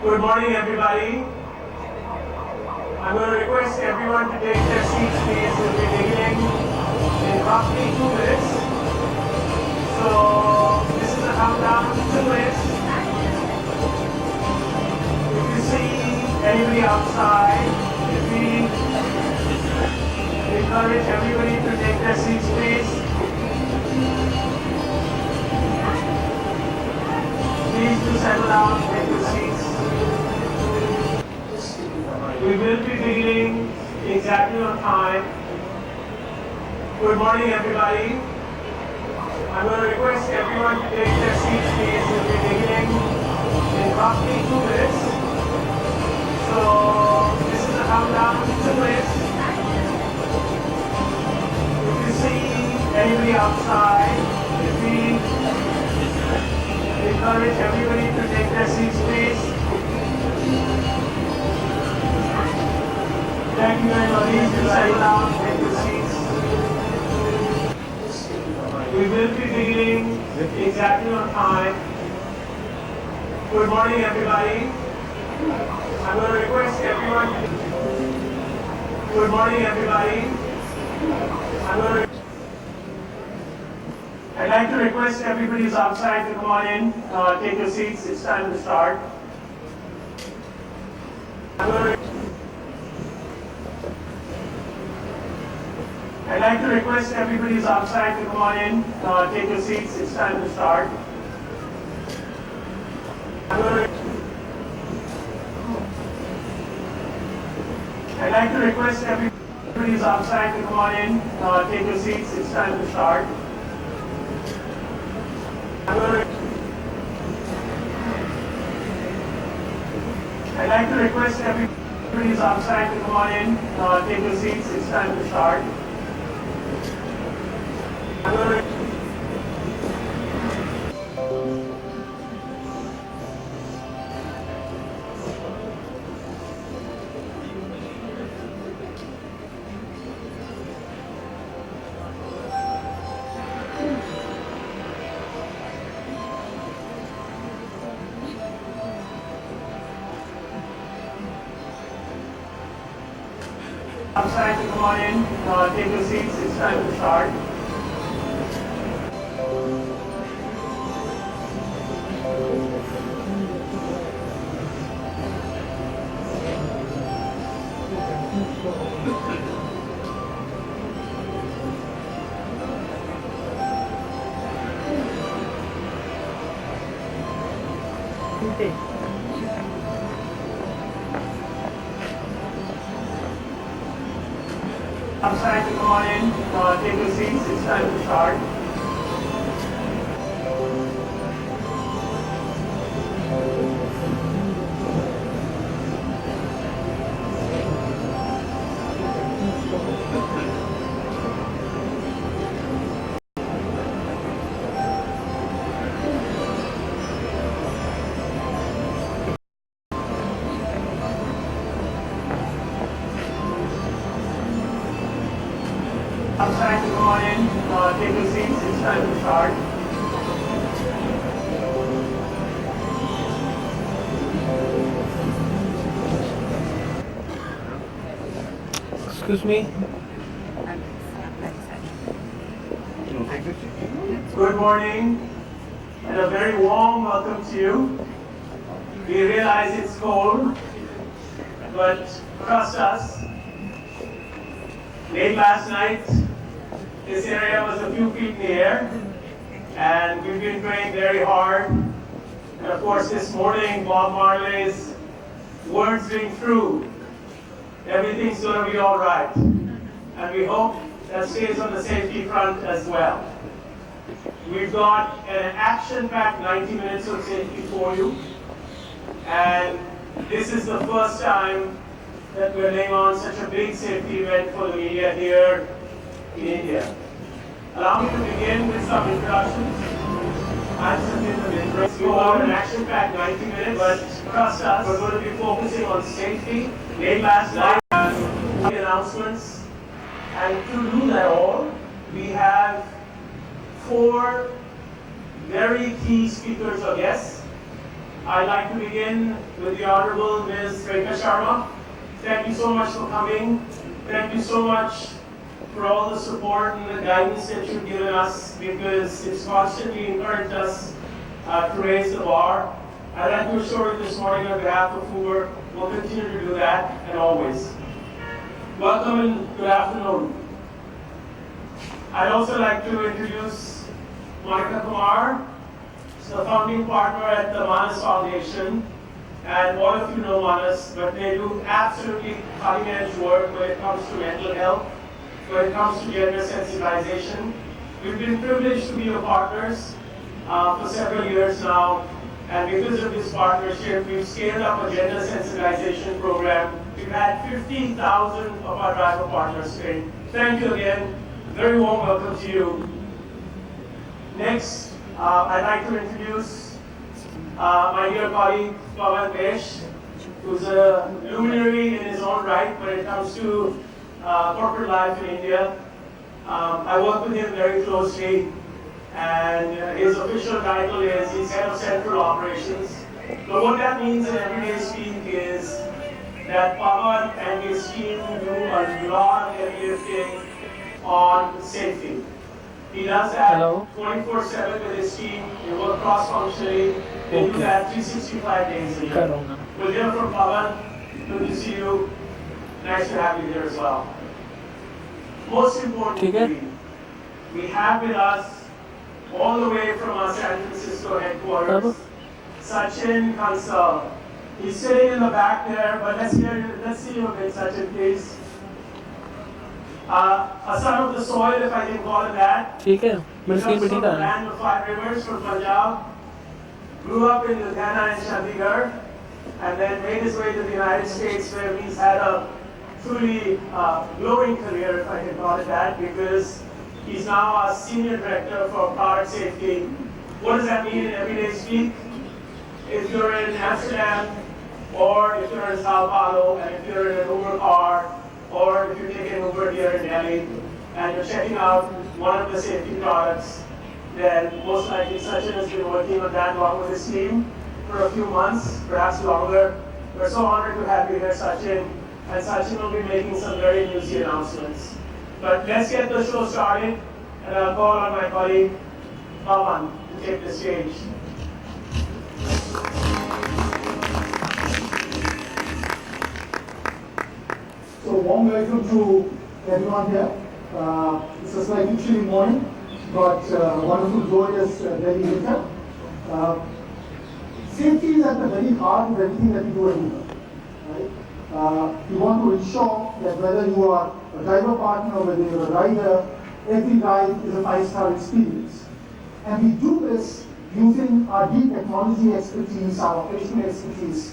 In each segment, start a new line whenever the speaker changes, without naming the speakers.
Good morning, everybody. I'm going to request everyone to take their seats, please. We'll be beginning in roughly 2 minutes. So, this is a countdown to 2 minutes. If you see anybody outside, if we encourage everybody to take their seats, please. Please do settle down, take your seats. We will be beginning exactly on time. Good morning, everybody. I'm going to request everyone to take their seats, please. We'll be beginning in roughly 2 minutes. So, this is a countdown to 2 minutes. If you see anybody outside, if we encourage everybody to take their seats, please. Thank you very much. Please do settle down, take your seats. We will be beginning exactly on time. Good morning, everybody. I'm going to request everyone to... Good morning, everybody. I'd like to request everybody who's outside to come on in, take your seats. It's time to start. I'd like to request everybody who's outside to come on in, take your seats. It's time to start. I'd like to request everybody who's outside to come on in, take your seats. It's time to start. I'd like to request everybody who's outside to come on in, take your seats. It's time to start. Outside to come on in, take your seats. It's time to start. Outside to come on in, take your seats. It's time to start. Outside to come on in, take your seats. It's time to start.
Excuse me.
Good morning and a very warm welcome to you. We realize it's cold, but trust us. Late last night, this area was a few feet in the air, and we've been praying very hard. And of course, this morning, Bob Marley's words ring true. Everything's going to be all right. And we hope that stays on the safety front as well. We've got an action-packed 90 minutes of safety for you. And this is the first time that we're laying on such a big safety event for the media here in India. Allow me to begin with some introductions. I'm Sachin Kansal. We have an action-packed 90 minutes, but trust us, we're going to be focusing on safety. Late last night, announcements. And to do that all, we have 4 very key speakers or guests I'd like to begin with the Honorable Ms. Rekha Sharma. Thank you so much for coming. Thank you so much for all the support and the guidance that you've given us, because it's constantly encouraged us to raise the bar. I'd like to assure you this morning on behalf of Uber, we'll continue to do that and always. Welcome and good afternoon. I'd also like to introduce Monica Kumar, the founding partner at the Manas Foundation. And all of you know Manas, but they do absolutely cutting-edge work when it comes to mental health, when it comes to gender sensitization. We've been privileged to be your partners for several years now, and because of this partnership, we've scaled up a gender sensitization program. We've had 15,000 of our driver partners trained. Thank you again. Very warm welcome to you. Next, I'd like to introduce my dear colleague, Pawan Desh, who's a luminary in his own right when it comes to corporate life in India. I work with him very closely, and his official title is he's head of central operations. But what that means in everyday speak is that Pawan and his team do a lot of heavy lifting on safety. He does that 24/7 with his team. They work cross-functionally. They do that 365 days a year. We'll hear from Pawan. Good to see you. Nice to have you here as well. Most importantly, we have with us, all the way from our San Francisco headquarters, Sachin Kansal. He's sitting in the back there, but let's see you a bit, Sachin, please. A son of the soil, if I can call it that. He comes from the land of 5 rivers from Punjab. Grew up in Ludhiana and Chandigarh, and then made his way to the United States, where he's had a truly glowing career, if I can call it that, because he's now our senior director for product safety. What does that mean in everyday speak? If you're in Amsterdam, or if you're in Sao Paulo, and if you're in an Uber car, or if you're taking Uber here in Delhi, and you're checking out one of the safety products, then most likely Sachin has been working on that along with his team for a few months, perhaps longer. We're so honored to have you here, Sachin, and Sachin will be making some very newsy announcements. But let's get the show started, and I'll call on my colleague, Pawan, to take the stage.
So warm welcome to everyone here. It's a slightly chilly morning, but wonderful, glorious Delhi winter. Safety is at the very heart of everything that we do every day. Right? We want to ensure that whether you are a driver partner or whether you're a rider, every ride is a 5-star experience. And we do this using our deep technology expertise, our operational expertise,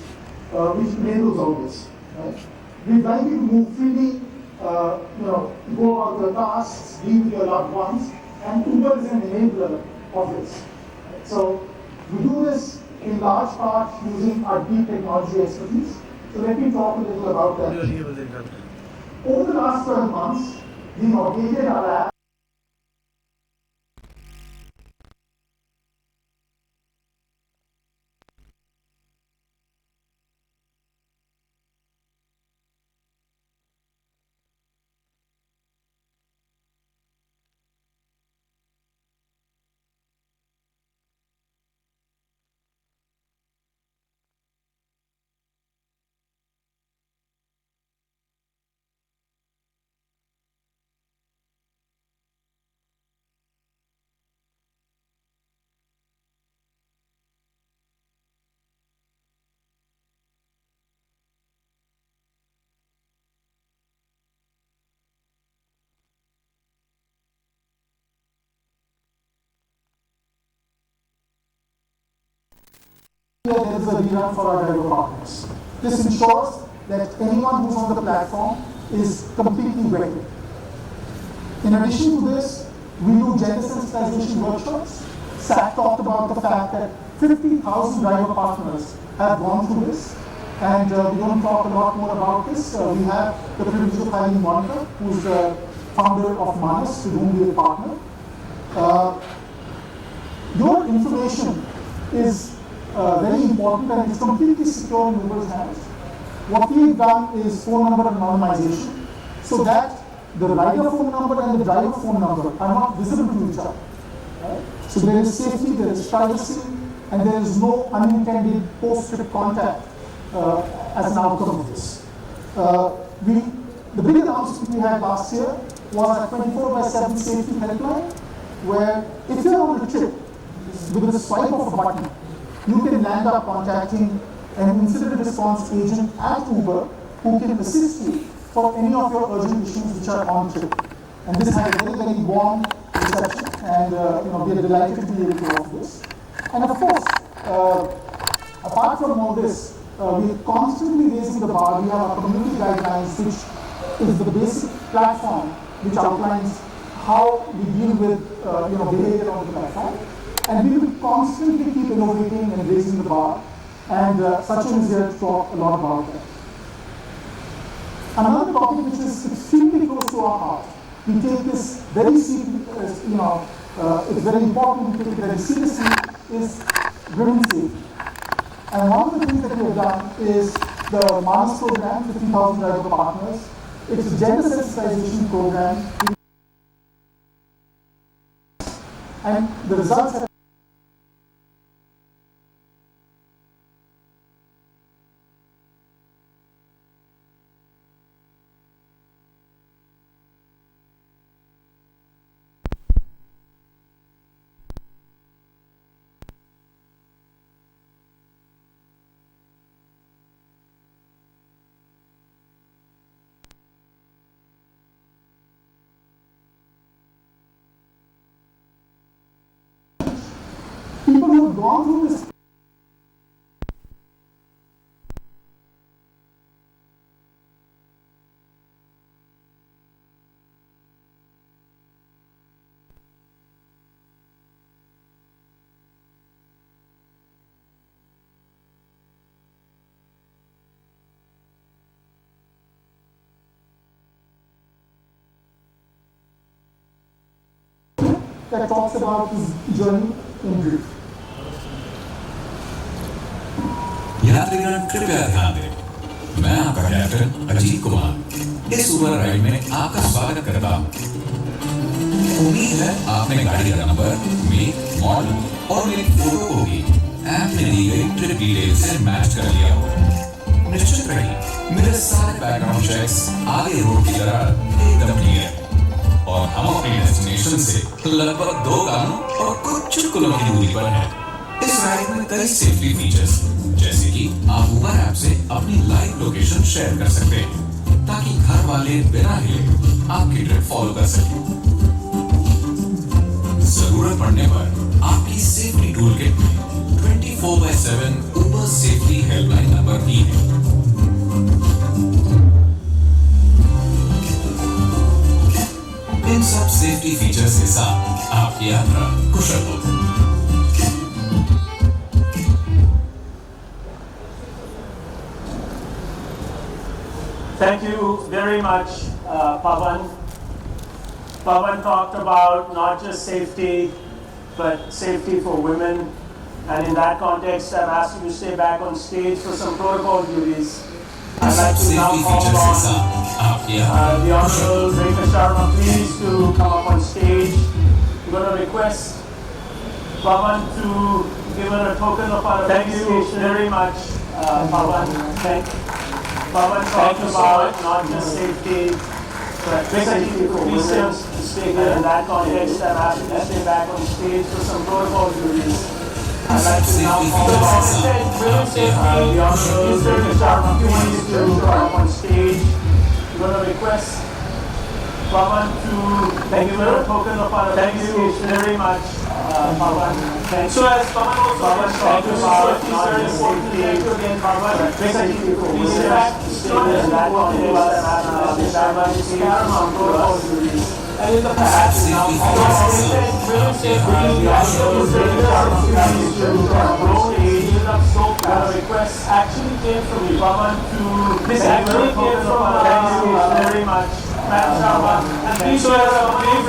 which enables all this. Right? We'd like you to move freely, go about your tasks, be with your loved ones, and Uber is an enabler of this. So we do this in large part using our deep technology expertise. So let me talk a little about that. Over the last 12 months, we've updated our app. There is a rerun for our driver partners. This ensures that anyone who's on the platform is completely vetted. In addition to this, we do gender sensitization workshops. SAC talked about the fact that 50,000 driver partners have gone through this, and we're going to talk a lot more about this. We have the privilege of having Monica, who's the founder of Manas, with whom we are partnered. Your information is very important and it's completely secure in Uber's hands. What we've done is phone number anonymization so that the rider phone number and the driver phone number are not visible to each other. Right? So there is safety, there is privacy, and there is no unintended post-trip contact as an outcome of this. The big announcement we had last year was a 24/7 safety helpline, where if you're on a trip, with the swipe of a button, you can land up contacting an incident response agent at Uber who can assist you for any of your urgent issues which are on trip. And this had a very, very warm reception, and we are delighted to be able to offer this. And of course, apart from all this, we are constantly raising the bar. We have our community guidelines, which is the basic platform which outlines how we deal with behavior on the platform. And we will constantly keep innovating and raising the bar. And Sachin is here to talk a lot about that. Another topic which is extremely close to our heart, we take this very seriously, it's very important to take it very seriously, is women's safety. And one of the things that we have done is the Manas program, 50,000 driver partners. It's a gender sensitization program. And the results have people who have gone through this that talks about his journey in brief.
यात्रीगण कृपया ध्यान दें, मैं आपका captain Ajit Kumar इस उबर ride में आपका स्वागत करता हूँ। उम्मीद है आपने गाड़ी का नंबर, मेक, मॉडल और मेरी फोटो को भी ऐप में दी गई ट्रिप डिटेल से मैच कर लिया होगा। निश्चित रहिए, मेरे सारे बैकग्राउंड चेक्स आगे रोड की तरह एकदम क्लियर और हम अपने डेस्टिनेशन से लगभग 2 गानों और कुछ चुटकुलों की दूरी पर हैं। इस राइड में कई सेफ्टी फीचर्स जैसे कि आप उबर ऐप से अपनी लाइव लोकेशन शेयर कर सकते हैं ताकि घर वाले बिना हिले आपकी ट्रिप फॉलो कर सकें। जरूरत पड़ने पर आपकी सेफ्टी टूल किट में 24/7 उबर सेफ्टी हेल्पलाइन नंबर भी है। इन सब सेफ्टी फीचर्स के साथ आपकी यात्रा कुशल हो।
Thank you very much, Pawan. Pawan talked about not just safety, but safety for women. And in that context, I've asked you to stay back on stage for some protocol duties. I'd like to now call on the Honorable Rekha Sharma, please, to come up on stage. I'm going to request Pawan to give her a token of our appreciation. Thank you very much, Pawan. Pawan talked about not just safety, but safety for women. Stay here in that context. I've asked you to stay back on stage for some protocol duties. I'd like to now call on the Honorable Rekha Sharma, please, to come up on stage. I'm going to request Pawan to give her a token of our appreciation. Very much, Pawan. So as Pawan also talked about not just safety, again, Pawan, please stay back. And in the past, now, request actually came from you, Pawan, to this actually came from very much. And please share please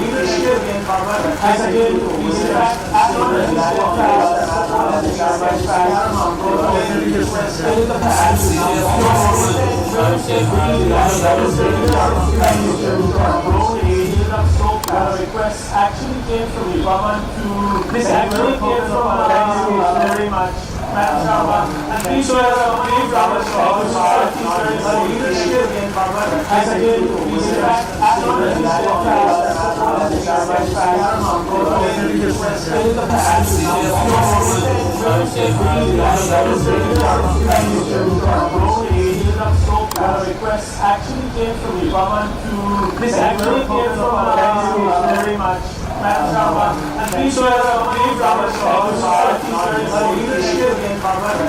leadership again, Pawan. As again, please Request actually came from Ibaman to this actually came from very much. And these were big brothers leadership as again, in fact, as long as request actually came from Ibaman to this actually came from very much. And these were big brothers leadership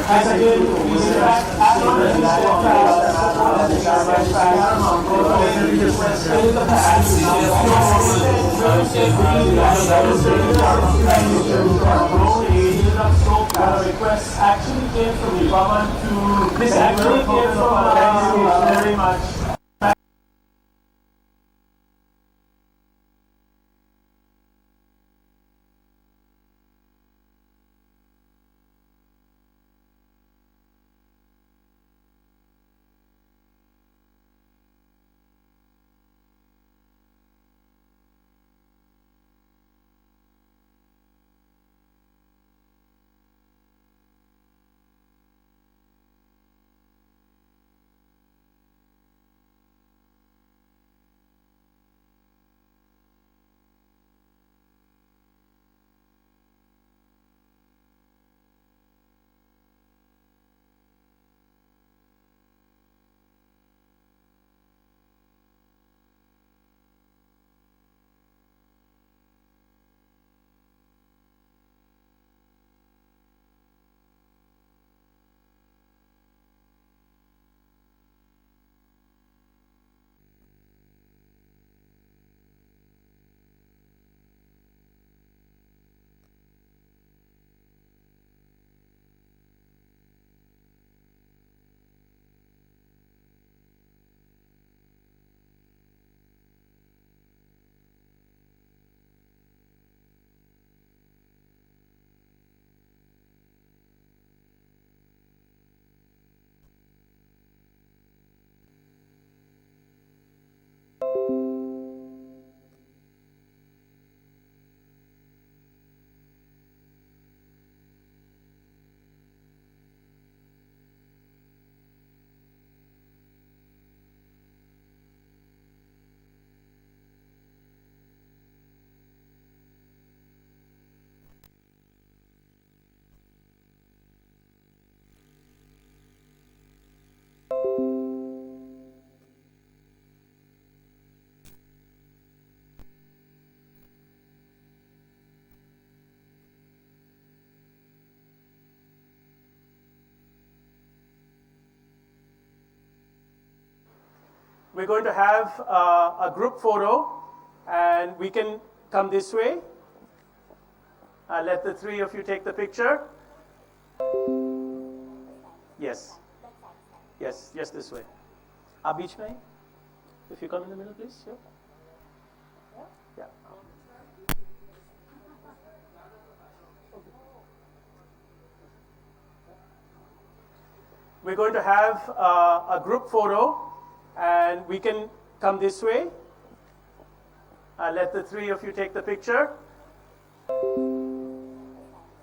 as again, in fact, as long as request actually came from Ibaman to this actually came from very much. We're going to have a group photo, and we can come this way. I'll let the three of you take the picture. Yes. Yes, yes, this way. Beach mein? If you come in the middle, please. Sure. Yeah. We're going to have a group photo, and we can come this way. I'll let the three of you take the picture.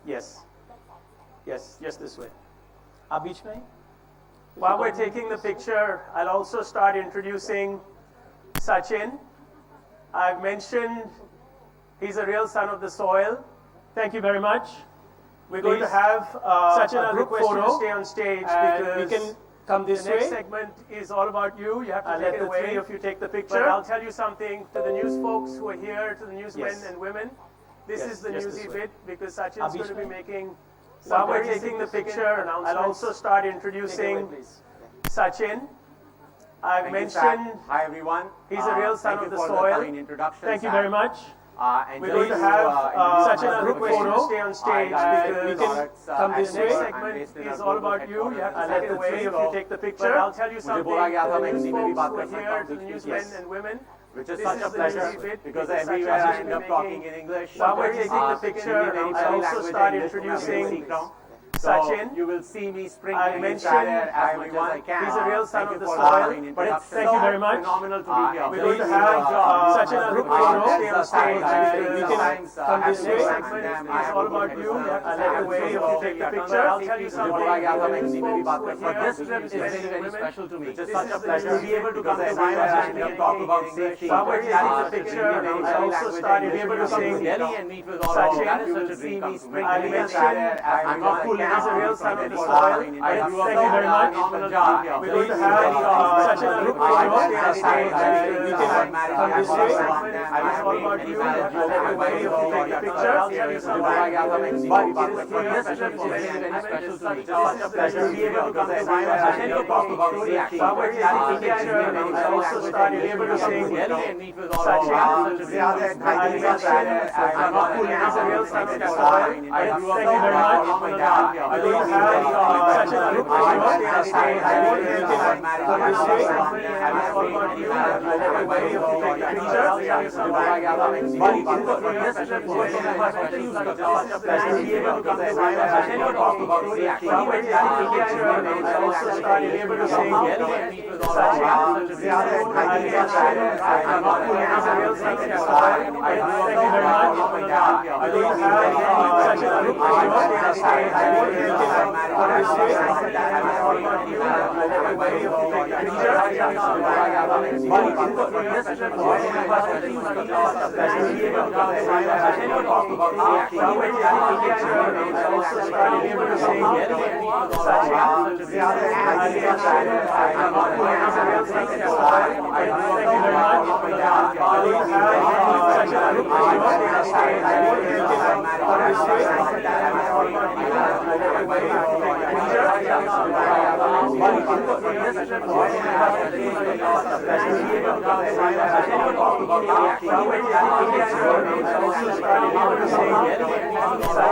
Yes. Yes, yes, this way. Beach mein? While we're taking the picture, I'll also start introducing Sachin. I've mentioned he's a real son of the soil. Thank you very much. We're going to have Sachin, a group photo. To stay on stage because we can come this way. The next segment is all about you. You have to take it away. Let the three of you take the picture. But I'll tell you something to the news folks who are here, to the newsmen and women. This is the newsy bit because Sachin's going to be making. While we're taking the picture, I'll also start introducing Sachin. I've mentioned.
Hi everyone.
He's a real son of the soil. Thank you very much. We're going to have Sachin, a group photo. To stay on stage because we can come this way. The next segment is all about you. You have to take it away. If you take the picture, but I'll tell you something. To the news folks who are here, to the newsmen and women.
Which is such a pleasure because everywhere I end up talking in English.
While we're taking the picture, I'll also start introducing Sachin,
you will see me
I
sprinkling
mentioned
as much as I can.
he's a real son
Thank
of
you
the
for
soil.
allowing me
But
to
it's thank you very much.
Phenomenal to be here.
We're going to have Sachin as a group photo. Stay on stage. You can come this way. It's all about you. Let the way you take the picture. I'll tell you something.
But this trip is very, very special to me. It's such a pleasure to be able to come to and talk about safety.
Somewhere taking the picture. I also started to be able to sing
Delhi and meet with all of
Sachin,
you. That is
you
such
will
a
see
dream
me
come true.
I mentioned
I'm not cool.
he's a real son of the soil.
Thank you
Thank you very much.
Phenomenal job.
We're going to have Sachin as a group photo. Stay on stage. You can come this way. It's all about you. Let the way you take the picture. I'll tell you something.
But this trip is very, very special to me. It's such a pleasure to be able to come to and talk about safety.
Somewhere taking the picture. I also started to be able to sing
Delhi and meet with all of you. That is such a dream come true.
I mentioned
I'm not cool.
he's a real son of the soil. Thank you very much.
Phenomenal job.
We're going to have Sachin as a group photo. Stay on stage. You can come this way. It's all about you. Let the way you take the picture. I'll tell you something.
This trip is very, very special to me. It's such a pleasure to be able to come to and talk about safety.
Somewhere taking the picture. I also started to be able to sing
Delhi and meet with all of you. That is such a dream come true.
I mentioned I'm not cool. He's a real son of the soil. Thank you very much.
Phenomenal job.
We're going to have Sachin as a group photo. Stay on stage. You can come this way. It's all about you. Let the way you take the picture. I'll tell you something.
This trip is very, very special to me. It's such a pleasure to be able to come and talk about safety.
Somewhere taking the picture. I also started to be able to sing
Delhi and meet with all of you. That is such a dream come true.
I mentioned I'm not cool. He's a real son of the soil. Thank you very much. We're going to have Sachin as a group photo. Stay on stage. You can come this way. It's all about you. Let the way you take the picture. I'll tell you something.
This trip is very, very special to me. It's such a pleasure to be able to come and talk about safety.
Somewhere taking the picture. I also started to be able to sing
Delhi and meet with all of you. That is such a dream come true.
I mentioned I'm not cool. He's a real son of the soil. Thank you very much. We're going to have Sachin as a group photo. Stay on stage. You can come this way. It's all about you. Let the way you take the picture. I'll tell you something.
This trip is very, very special to me. It's such a pleasure to be able to come and talk about safety.
Somewhere taking the picture. I also started to be able to sing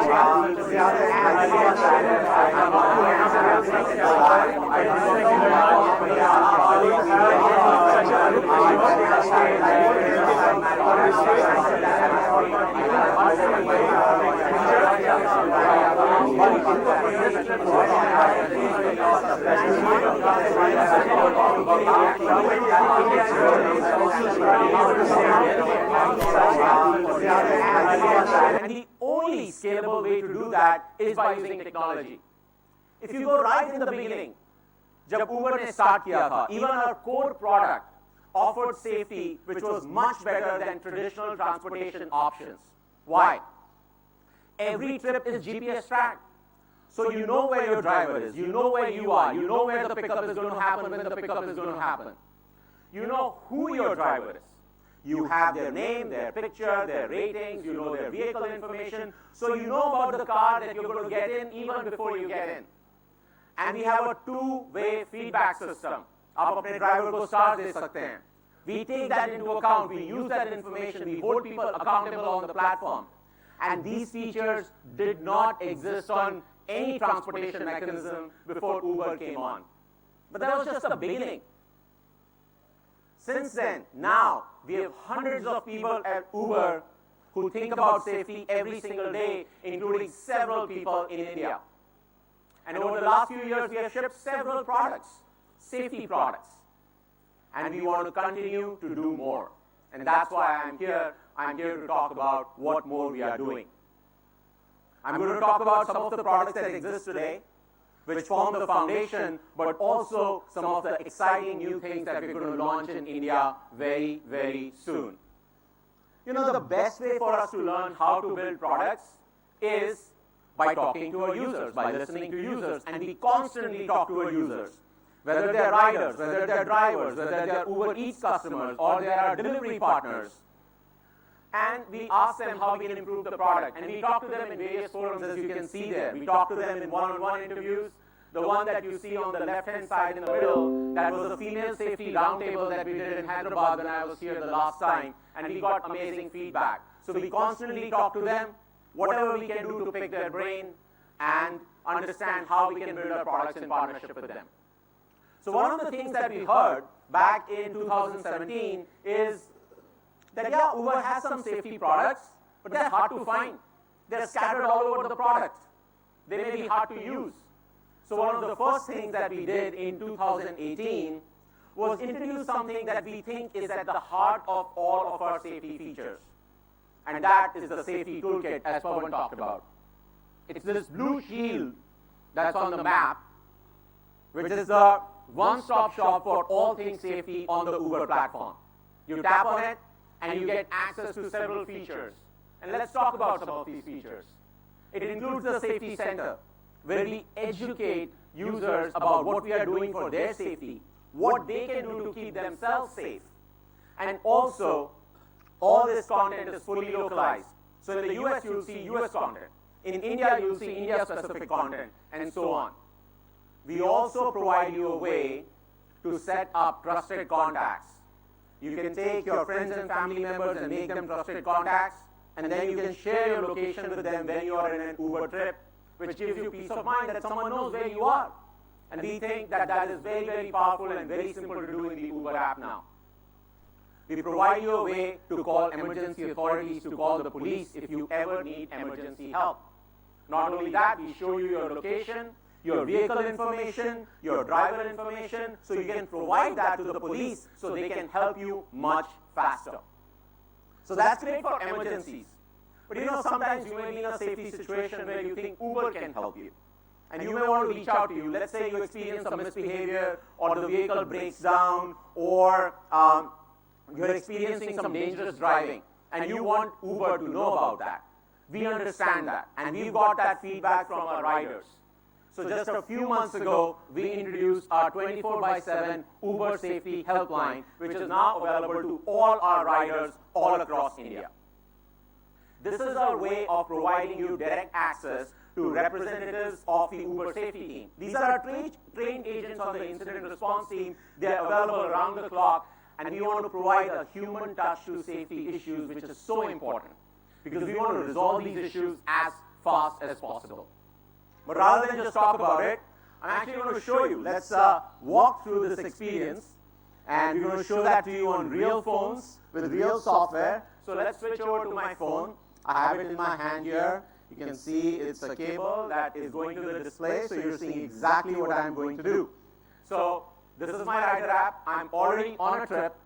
And the only scalable way to do that is by using technology. If you go right in the beginning, जब Uber ने start किया था, even our core product offered safety which was much better than traditional transportation options. Why? Every trip is GPS tracked. So you know where your driver is, you know where you are, you know where the pickup is going to happen, when the pickup is going to happen. You know who your driver is. You have their name, their picture, their ratings, you know their vehicle information, so you know about the car that you're going to get in even before you get in. And we have a two-way feedback system. आप अपने driver को stars दे सकते हैं. We take that into account, we use that information, we hold people accountable on the platform. And these features did not exist on any transportation mechanism before Uber came on. But that was just the beginning. Since then, now, we have hundreds of people at Uber who think about safety every single day, including several people in India. And over the last few years, we have shipped several products, safety products. And we want to continue to do more. And that's why I'm here. I'm here to talk about what more we are doing. I'm going to talk about some of the products that exist today, which form the foundation, but also some of the exciting new things that we're going to launch in India very, very soon. You know, the best way for us to learn how to build products is by talking to our users, by listening to users, and we constantly talk to our users. Whether they're riders, whether they're drivers, whether they're Uber Eats customers, or they are delivery partners. And we ask them how we can improve the product. And we talk to them in various forums, as you can see there. We talk to them in one-on-one interviews. The one that you see on the left-hand side in the middle, that was a female safety roundtable that we did in Hyderabad when I was here the last time. And we got amazing feedback. So we constantly talk to them, whatever we can do to pick their brain and understand how we can build our products in partnership with them. So one of the things that we heard back in 2017 is that, yeah, Uber has some safety products, but they're hard to find. They're scattered all over the product. they may be hard to use. So one of the first things that we did in 2018 was introduce something that we think is at the heart of all of our safety features. And that is the safety toolkit, as Pawan talked about. It's this blue shield that's on the map, which is the one-stop shop for all things safety on the Uber platform. You tap on it, and you get access to several features. And let's talk about some of these features. It includes the Safety Center, where we educate users about what we are doing for their safety, what they can do to keep themselves safe. And also, all this content is fully localized. So in the US, you'll see US content. In India, you'll see India-specific content, and so on. We also provide you a way to set up trusted contacts. You can take your friends and family members and make them trusted contacts, and then you can share your location with them when you are in an Uber trip, which gives you peace of mind that someone knows where you are. And we think that that is very, very powerful and very simple to do in the Uber app now. We provide you a way to call emergency authorities, to call the police if you ever need emergency help. Not only that, we show you your location, your vehicle information, your driver information, so you can provide that to the police so they can help you much faster. So that's great for emergencies. But you know, sometimes you may be in a safety situation where you think Uber can help you. And you may want to reach out to you. Let's say you experience some misbehavior, or the vehicle breaks down, or you're experiencing some dangerous driving, and you want Uber to know about that. We understand that, and we've got that feedback from our riders. So just a few months ago, we introduced our 24/7 Uber Safety Helpline, which is now available to all our riders all across India. This is our way of providing you direct access to representatives of the Uber safety team. These are our trained agents on the incident response team. They're available around the clock, and we want to provide a human touch to safety issues, which is so important, because we want to resolve these issues as fast as possible. But rather than just talk about it, I'm actually going to show you. Let's walk through this experience, and we're going to show that to you on real phones with real software. So let's switch over to my phone. I have it in my hand here. You can see it's a cable that is going to the display, so you're seeing exactly what I'm going to do. So this is my rider app. I'm already on a trip,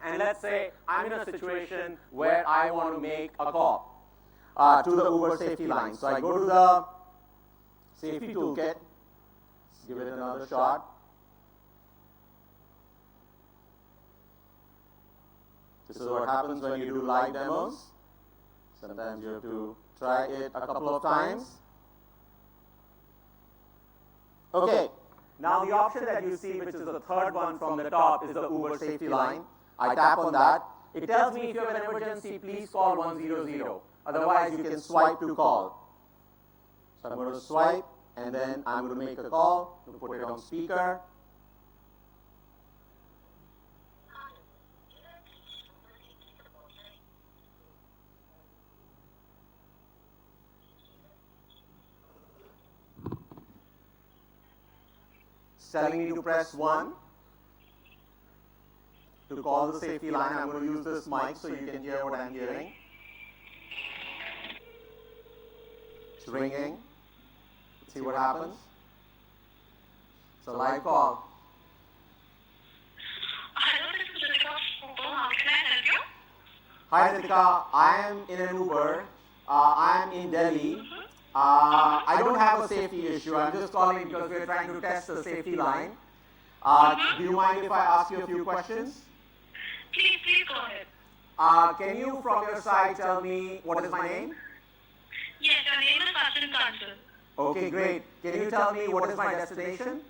and let's say I'm in a situation where I want to make a call to the Uber safety line. So I go to the safety toolkit, give it another shot. This is what happens when you do live demos. Sometimes you have to try it a couple of times. Okay, now the option that you see, which is the third one from the top, is the Uber safety line. I tap on that. It tells me if you have an emergency, please call 100. Otherwise, you can swipe to call. So I'm going to swipe, and then I'm going to make a call, to put it on speaker. It's telling me to press 1 to call the safety line. I'm going to use this mic so you can hear what I'm hearing. It's ringing. See what happens. It's a live call.
Hello, this is Ritika from Uber. How can I help you?
Hi Ritika, I am in an Uber. I am in Delhi. I don't have a safety issue. I'm just calling because we're trying to test the safety line. Do you mind if I ask you a few questions?
Please go ahead.
Can you from your side tell me what is my name?
Yes, your name is Sachin Kansal.
Okay, great. Can you tell me what is my destination?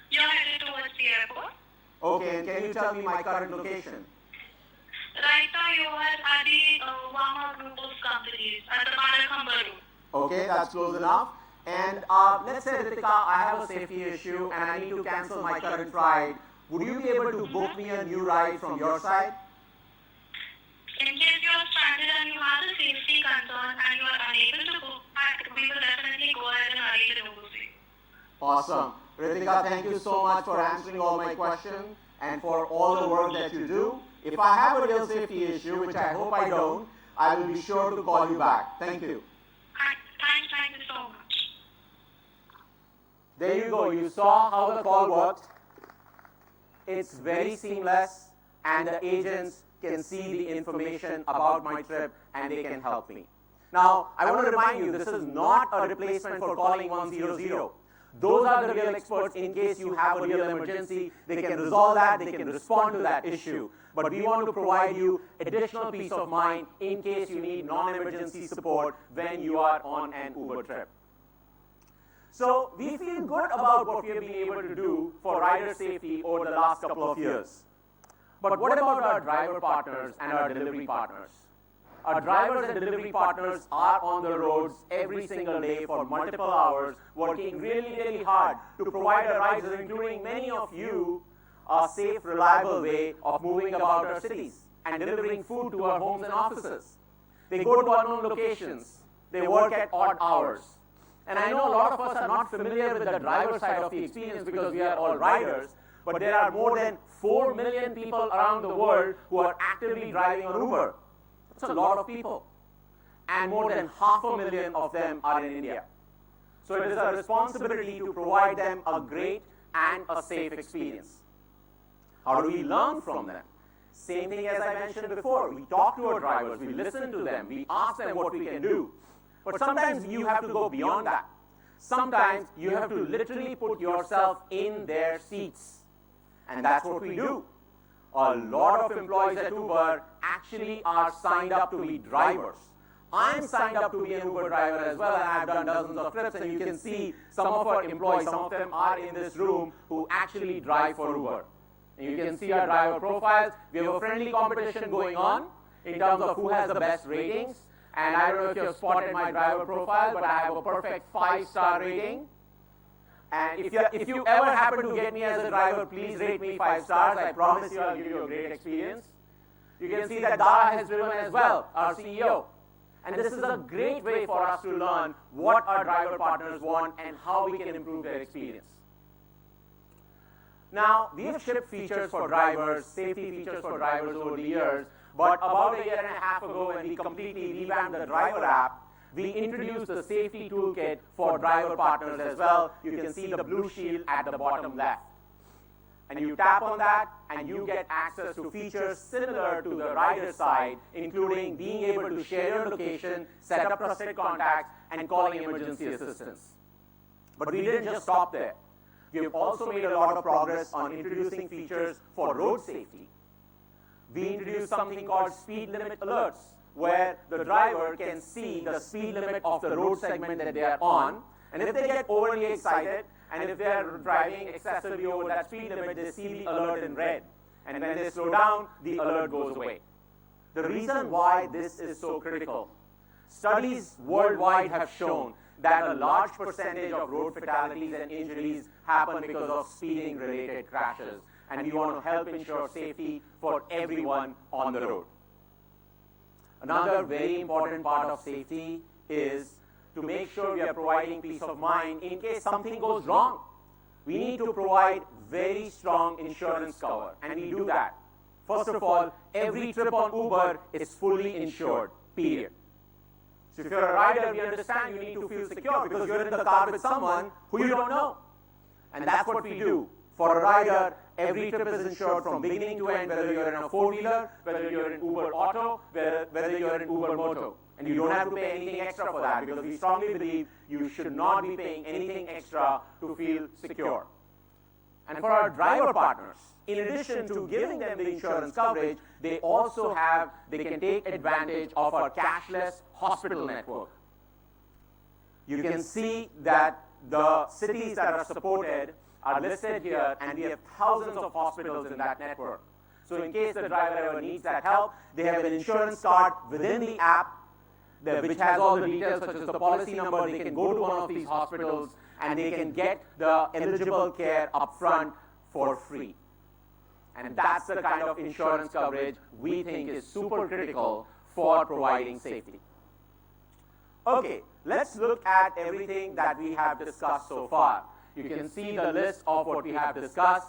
You're headed towards the airport.
Okay, and can you tell me my current location?
Right now, you are at the Wama group of companies at the Marathamba route.
Okay, that's close enough. And let's say, Ritika, I have a safety issue and I need to cancel my current ride. Would you be able to book me a new ride from your side?
In case you are stranded and you have a safety concern and you are unable to book back, we will definitely go ahead and arrange an Uber for you.
Awesome. Ritika, thank you so much for answering all my questions and for all the work that you do. If I have a real safety issue, which I hope I don't, I will be sure to call you back. Thank you.
Thank you so much.
There you go. You saw how the call worked. It's very seamless, and the agents can see the information about my trip, and they can help me. Now, I want to remind you, this is not a replacement for calling 100. Those are the real experts in case you have a real emergency. They can resolve that, they can respond to that issue. But we want to provide you additional peace of mind in case you need non-emergency support when you are on an Uber trip. So we feel good about what we have been able to do for rider safety over the last couple of years. But what about our driver partners and our delivery partners? Our drivers and delivery partners are on the roads every single day for multiple hours, working really, really hard to provide our riders, including many of you, a safe, reliable way of moving about our cities and delivering food to our homes and offices. They go to unknown locations. They work at odd hours. And I know a lot of us are not familiar with the driver side of the experience because we are all riders, but there are more than 4 million people around the world who are actively driving on Uber. That's a lot of people. And more than 500,000 of them are in India. So it is our responsibility to provide them a great and a safe experience. How do we learn from them? Same thing as I mentioned before. We talk to our drivers, we listen to them, we ask them what we can do. But sometimes you have to go beyond that. Sometimes you have to literally put yourself in their seats. And that's what we do. A lot of employees at Uber actually are signed up to be drivers. I'm signed up to be an Uber driver as well, and I've done dozens of trips, and you can see some of our employees, some of them are in this room, who actually drive for Uber. And you can see our driver profiles. We have a friendly competition going on in terms of who has the best ratings. And I don't know if you've spotted my driver profile, but I have a perfect 5-star rating. And if you ever happen to get me as a driver, please rate me 5 stars. I promise you I'll give you a great experience. You can see that Dara has driven as well, our CEO. And this is a great way for us to learn what our driver partners want and how we can improve their experience. Now, we have shipped features for drivers, safety features for drivers over the years, but about a year and a half ago, when we completely revamped the driver app, we introduced the safety toolkit for driver partners as well. You can see the blue shield at the bottom left. And you tap on that, and you get access to features similar to the rider side, including being able to share your location, set up trusted contacts, and calling emergency assistance. But we didn't just stop there. We have also made a lot of progress on introducing features for road safety. We introduced something called speed limit alerts, where the driver can see the speed limit of the road segment that they are on. And if they get overly excited, and if they are driving excessively over that speed limit, they see the alert in red. And when they slow down, the alert goes away. The reason why this is so critical, studies worldwide have shown that a large percentage of road fatalities and injuries happen because of speeding-related crashes. And we want to help ensure safety for everyone on the road. Another very important part of safety is to make sure we are providing peace of mind in case something goes wrong. We need to provide very strong insurance cover, and we do that. First of all, every trip on Uber is fully insured, period. So if you're a rider, we understand you need to feel secure because you're in the car with someone who you don't know. And that's what we do. For a rider, every trip is insured from beginning to end, whether you're in a 4-wheeler, whether you're in Uber Auto, whether you're in Uber Moto. And you don't have to pay anything extra for that because we strongly believe you should not be paying anything extra to feel secure. And for our driver partners, in addition to giving them the insurance coverage, they can take advantage of our cashless hospital network. You can see that the cities that are supported are listed here, and we have thousands of hospitals in that network. So in case the driver ever needs that help, they have an insurance card within the app which has all the details such as the policy number. They can go to one of these hospitals and they can get the eligible care up front for free. And that's the kind of insurance coverage we think is super critical for providing safety. Okay, let's look at everything that we have discussed so far. You can see the list of what we have discussed.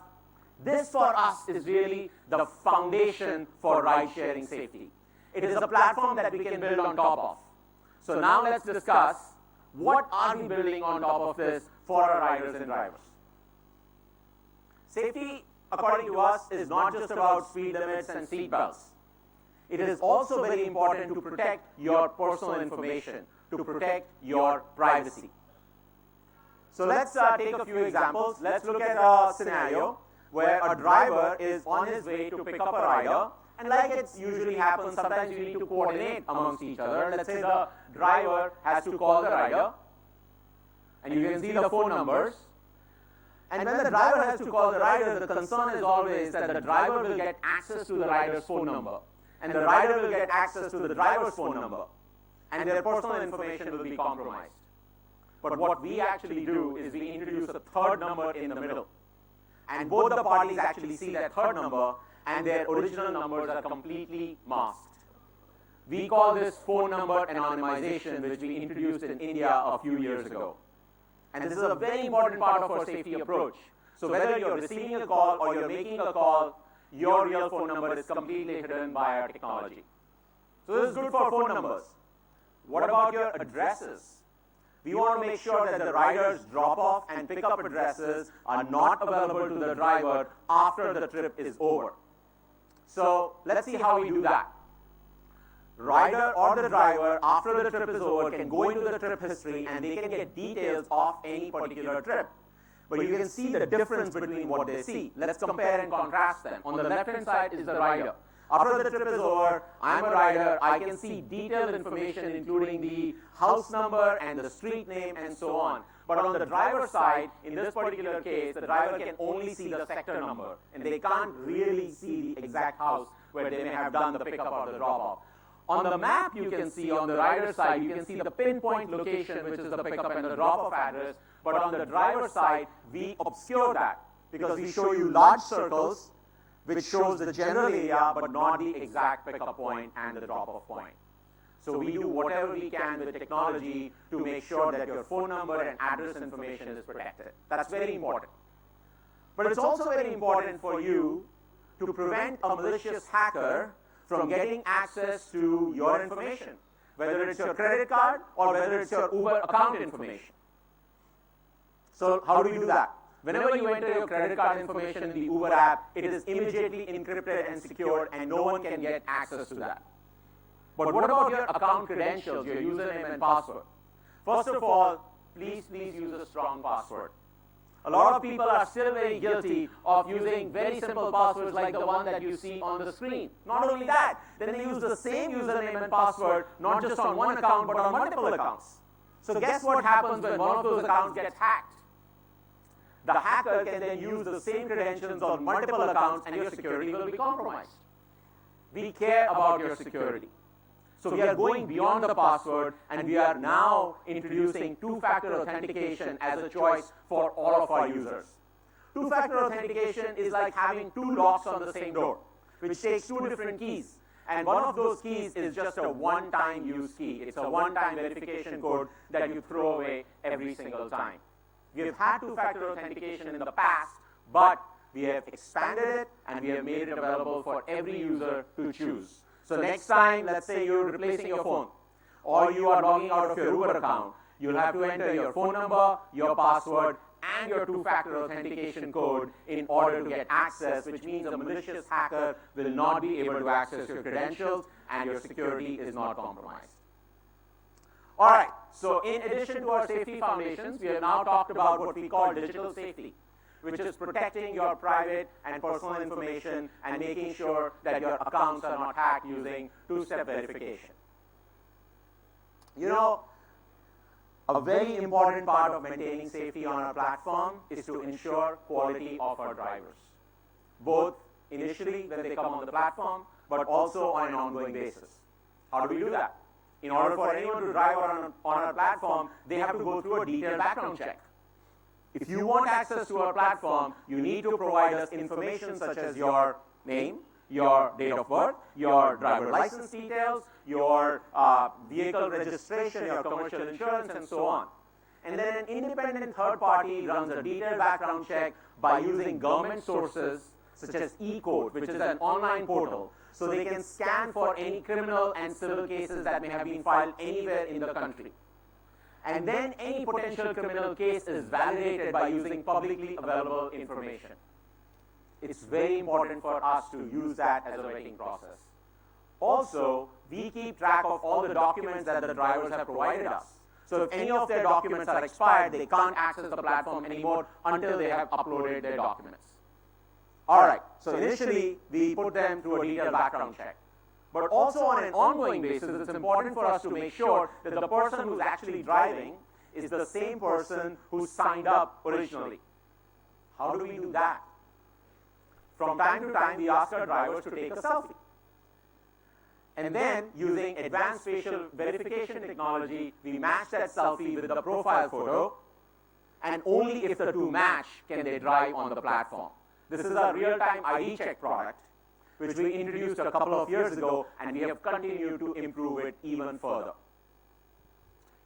This for us is really the foundation for ride-sharing safety. It is a platform that we can build on top of. So now let's discuss what are we building on top of this for our riders and drivers? Safety, according to us, is not just about speed limits and seat belts. It is also very important to protect your personal information, to protect your privacy. So let's take a few examples. Let's look at a scenario where a driver is on his way to pick up a rider, and like it usually happens, sometimes you need to coordinate amongst each other. Let's say the driver has to call the rider, and you can see the phone numbers. And when the driver has to call the rider, the concern is always that the driver will get access to the rider's phone number, and the rider will get access to the driver's phone number, and their personal information will be compromised. But what we actually do is we introduce a third number in the middle, and both the parties actually see that third number, and their original numbers are completely masked. We call this phone number anonymization, which we introduced in India a few years ago. And this is a very important part of our safety approach. So whether you're receiving a call or you're making a call, your real phone number is completely hidden by our technology. So this is good for phone numbers. What about your addresses? We want to make sure that the rider's drop-off and pick-up addresses are not available to the driver after the trip is over. So let's see how we do that. Rider or the driver, after the trip is over, can go into the trip history and they can get details of any particular trip. But you can see the difference between what they see. Let's compare and contrast them. On the left-hand side is the rider. After the trip is over, I'm a rider. I can see detailed information, including the house number and the street name and so on. But on the driver's side, in this particular case, the driver can only see the sector number, and they can't really see the exact house where they may have done the pickup or the drop-off. On the map, you can see on the rider's side, you can see the pinpoint location, which is the pickup and the drop-off address. But on the driver's side, we obscure that because we show you large circles, which shows the general area, but not the exact pickup point and the drop-off point. So we do whatever we can with technology to make sure that your phone number and address information is protected. That's very important. But it's also very important for you to prevent a malicious hacker from getting access to your information, whether it's your credit card or whether it's your Uber account information. So how do you do that? Whenever you enter your credit card information in the Uber app, it is immediately encrypted and secured, and no one can get access to that. But what about your account credentials, your username and password? First of all, please use a strong password. A lot of people are still very guilty of using very simple passwords like the one that you see on the screen. Not only that, then they use the same username and password not just on one account but on multiple accounts. So guess what happens when one of those accounts gets hacked? The hacker can then use the same credentials on multiple accounts and your security will be compromised. We care about your security. So we are going beyond the password, and we are now introducing two-factor authentication as a choice for all of our users. Two-factor authentication is like having two locks on the same door, which takes two different keys. And one of those keys is just a one-time use key. It's a one-time verification code that you throw away every single time. We have had two-factor authentication in the past, but we have expanded it and we have made it available for every user to choose. So next time, let's say you're replacing your phone or you are logging out of your Uber account, you'll have to enter your phone number, your password, and your two-factor authentication code in order to get access, which means a malicious hacker will not be able to access your credentials and your security is not compromised. All right, so in addition to our safety foundations, we have now talked about what we call digital safety, which is protecting your private and personal information and making sure that your accounts are not hacked using two-step verification. You know, a very important part of maintaining safety on our platform is to ensure quality of our drivers, both initially when they come on the platform, but also on an ongoing basis. How do we do that? In order for anyone to drive on our platform, they have to go through a detailed background check. If you want access to our platform, you need to provide us information such as your name, your date of birth, your driver license details, your vehicle registration, your commercial insurance, and so on. And then an independent third party runs a detailed background check by using government sources such as eCode, which is an online portal, so they can scan for any criminal and civil cases that may have been filed anywhere in the country. And then any potential criminal case is validated by using publicly available information. It's very important for us to use that as a vetting process. Also, we keep track of all the documents that the drivers have provided us. So if any of their documents are expired, they can't access the platform anymore until they have uploaded their documents. All right, so initially, we put them through a detailed background check. But also on an ongoing basis, it's important for us to make sure that the person who's actually driving is the same person who signed up originally. How do we do that? From time to time, we ask our drivers to take a selfie. And then, using advanced facial verification technology, we match that selfie with the profile photo, and only if the two match can they drive on the platform. This is a real-time ID check product, which we introduced a couple of years ago, and we have continued to improve it even further.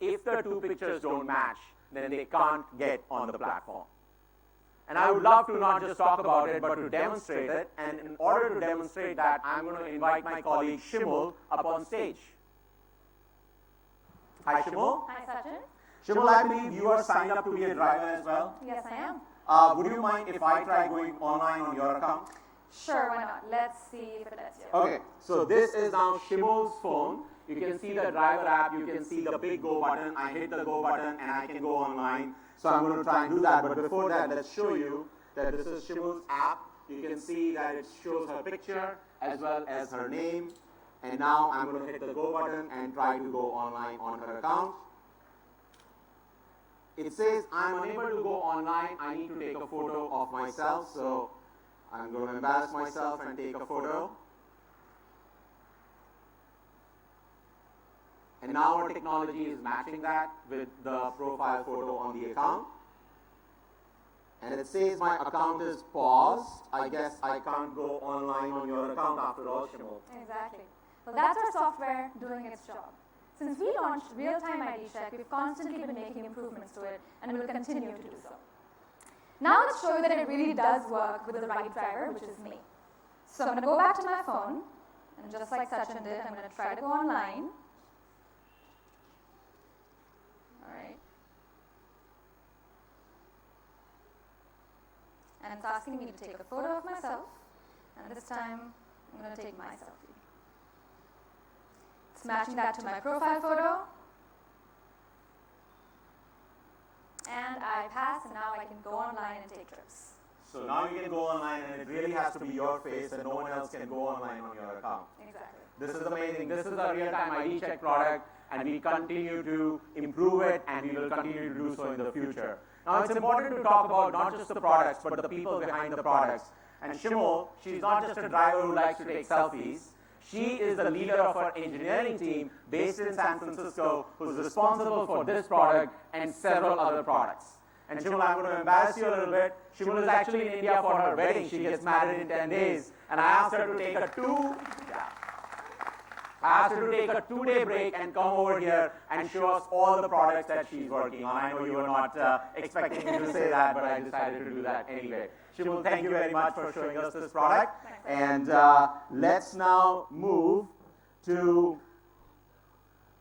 If the two pictures don't match, then they can't get on the platform. And I would love to not just talk about it, but to demonstrate it. And in order to demonstrate that, I'm going to invite my colleague Shimul up on stage. Hi, Shimul.
Hi, Sachin.
Shimul, I believe you are signed up to be a driver as well.
Yes, I am.
Would you mind if I try going online on your account?
Sure, why not? Let's see if it lets you.
Okay, so this is now Shimul's phone. You can see the driver app, you can see the big go button. I hit the go button and I can go online. So I'm going to try and do that, but before that, let's show you that this is Shimul's app. You can see that it shows her picture as well as her name. And now I'm going to hit the go button and try to go online on her account. It says I'm unable to go online. I need to take a photo of myself. So I'm going to embarrass myself and take a photo. And now our technology is matching that with the profile photo on the account. And it says my account is paused. I guess I can't go online on your account after all, Shimul.
Exactly. Well, that's our software doing its job. Since we launched real-time ID check, we've constantly been making improvements to it, and will continue to do so. Now let's show you that it really does work with the right driver, which is me. So I'm going to go back to my phone, and just like Sachin did, I'm going to try to go online. All right. And it's asking me to take a photo of myself, and this time I'm going to take my selfie. It's matching that to my profile photo, and I pass, and now I can go online and take trips.
So now you can go online, and it really has to be your face, and no one else can go online on your account.
Exactly.
This is amazing. This is a real-time ID check product, and we continue to improve it, and we will continue to do so in the future. Now, it's important to talk about not just the products, but the people behind the products. And Shimul, she's not just a driver who likes to take selfies. She is the leader of our engineering team based in San Francisco, who's responsible for this product and several other products. And Shimul, I'm going to embarrass you a little bit. Shimul is actually in India for her wedding. She gets married in 10 days. And I asked her to take a two-day break and come over here and show us all the products that she's working on. I know you were not expecting me to say that, but I decided to do that anyway. Shimul, thank you very much for showing us this product. And let's now move to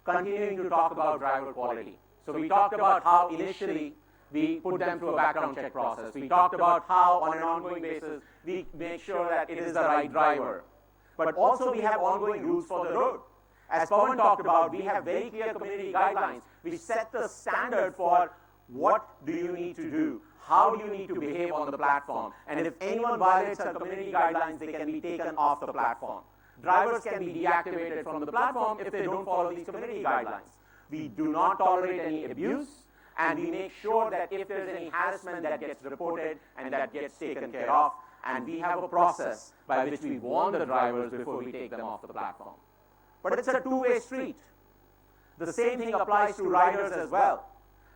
continuing to talk about driver quality. So we talked about how initially we put them through a background check process. We talked about how on an ongoing basis we make sure that it is the right driver. But also we have ongoing rules for the road. As Pawan talked about, we have very clear community guidelines. We set the standard for what do you need to do, how do you need to behave on the platform. And if anyone violates our community guidelines, they can be taken off the platform. Drivers can be deactivated from the platform if they don't follow these community guidelines. We do not tolerate any abuse, and we make sure that if there's any harassment that gets reported and that gets taken care of, and we have a process by which we warn the drivers before we take them off the platform. But it's a two-way street. The same thing applies to riders as well.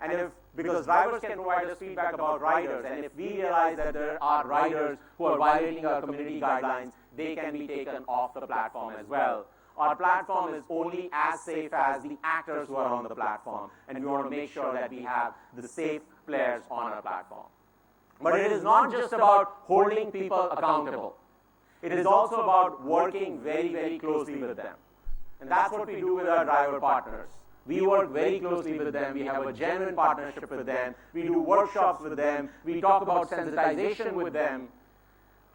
And because drivers can provide us feedback about riders, and if we realize that there are riders who are violating our community guidelines, they can be taken off the platform as well. Our platform is only as safe as the actors who are on the platform, and we want to make sure that we have the safe players on our platform. But it is not just about holding people accountable. It is also about working very, very closely with them. And that's what we do with our driver partners. We work very closely with them. We have a genuine partnership with them. We do workshops with them. We talk about sensitization with them.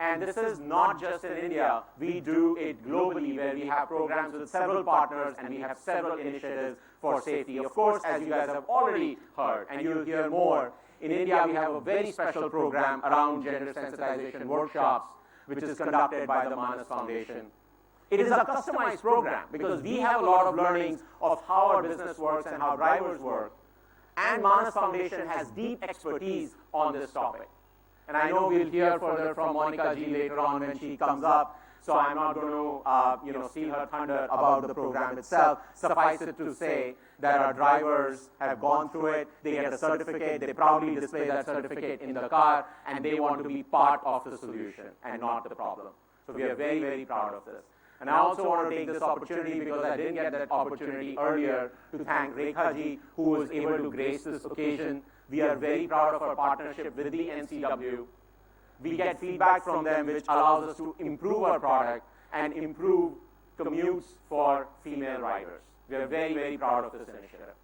And this is not just in India. We do it globally, where we have programs with several partners and we have several initiatives for safety. Of course, as you guys have already heard, and you'll hear more, in India we have a very special program around gender sensitization workshops, which is conducted by the Manas Foundation. It is a customized program because we have a lot of learnings of how our business works and how drivers work. And Manas Foundation has deep expertise on this topic. And I know we'll hear further from Monica G later on when she comes up, so I'm not going to steal her thunder about the program itself. Suffice it to say that our drivers have gone through it, they get a certificate, they proudly display that certificate in the car, and they want to be part of the solution and not the problem. So we are very, very proud of this. And I also want to take this opportunity, because I didn't get that opportunity earlier, to thank Rekha Ji, who was able to grace this occasion. We are very proud of our partnership with the NCW. We get feedback from them which allows us to improve our product and improve commutes for female riders. We are very, very proud of this initiative.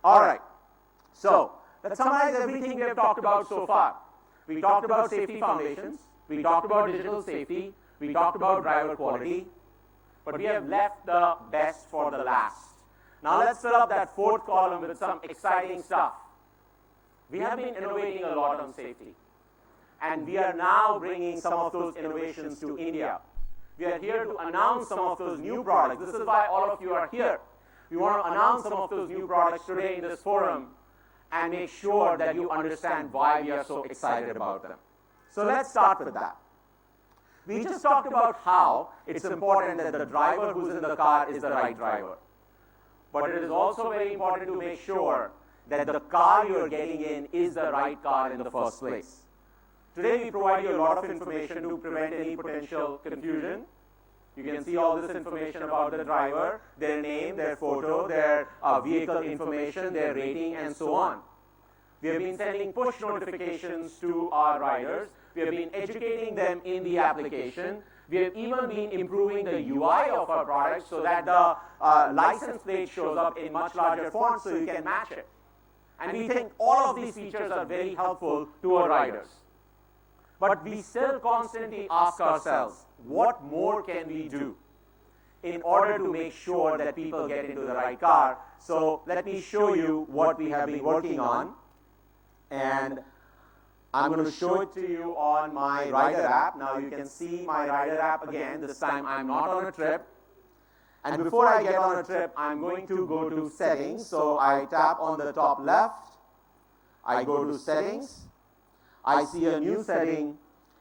All right. So let's summarize everything we have talked about so far. We talked about safety foundations. We talked about digital safety. We talked about driver quality. But we have left the best for the last. Now let's fill up that fourth column with some exciting stuff. We have been innovating a lot on safety. And we are now bringing some of those innovations to India. We are here to announce some of those new products. This is why all of you are here. We want to announce some of those new products today in this forum and make sure that you understand why we are so excited about them. So let's start with that. We just talked about how it's important that the driver who's in the car is the right driver. But it is also very important to make sure that the car you're getting in is the right car in the first place. Today we provide you a lot of information to prevent any potential confusion. You can see all this information about the driver, their name, their photo, their vehicle information, their rating, and so on. We have been sending push notifications to our riders. We have been educating them in the application. We have even been improving the UI of our product so that the license plate shows up in much larger font so you can match it. And we think all of these features are very helpful to our riders. But we still constantly ask ourselves, what more can we do in order to make sure that people get into the right car? So let me show you what we have been working on. And I'm going to show it to you on my rider app. Now you can see my rider app again. This time I'm not on a trip. And before I get on a trip, I'm going to go to settings. So I tap on the top left. I go to settings. I see a new setting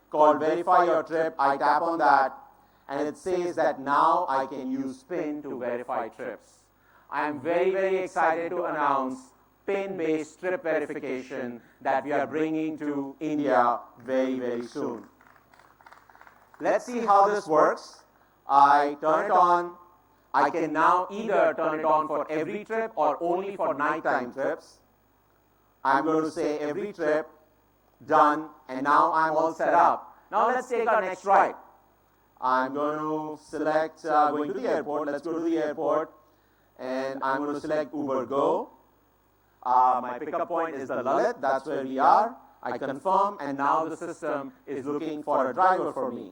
called verify your trip. I tap on that and it says that now I can use PIN to verify trips. I am very, very excited to announce PIN-based trip verification that we are bringing to India very, very soon. Let's see how this works. I turn it on. I can now either turn it on for every trip or only for nighttime trips. I'm going to say every trip. Done, and now I'm all set up. Now let's take our next ride. I'm going to select going to the airport. Let's go to the airport, and I'm going to select Uber Go. My pickup point is the Lalit. That's where we are. I confirm, and now the system is looking for a driver for me.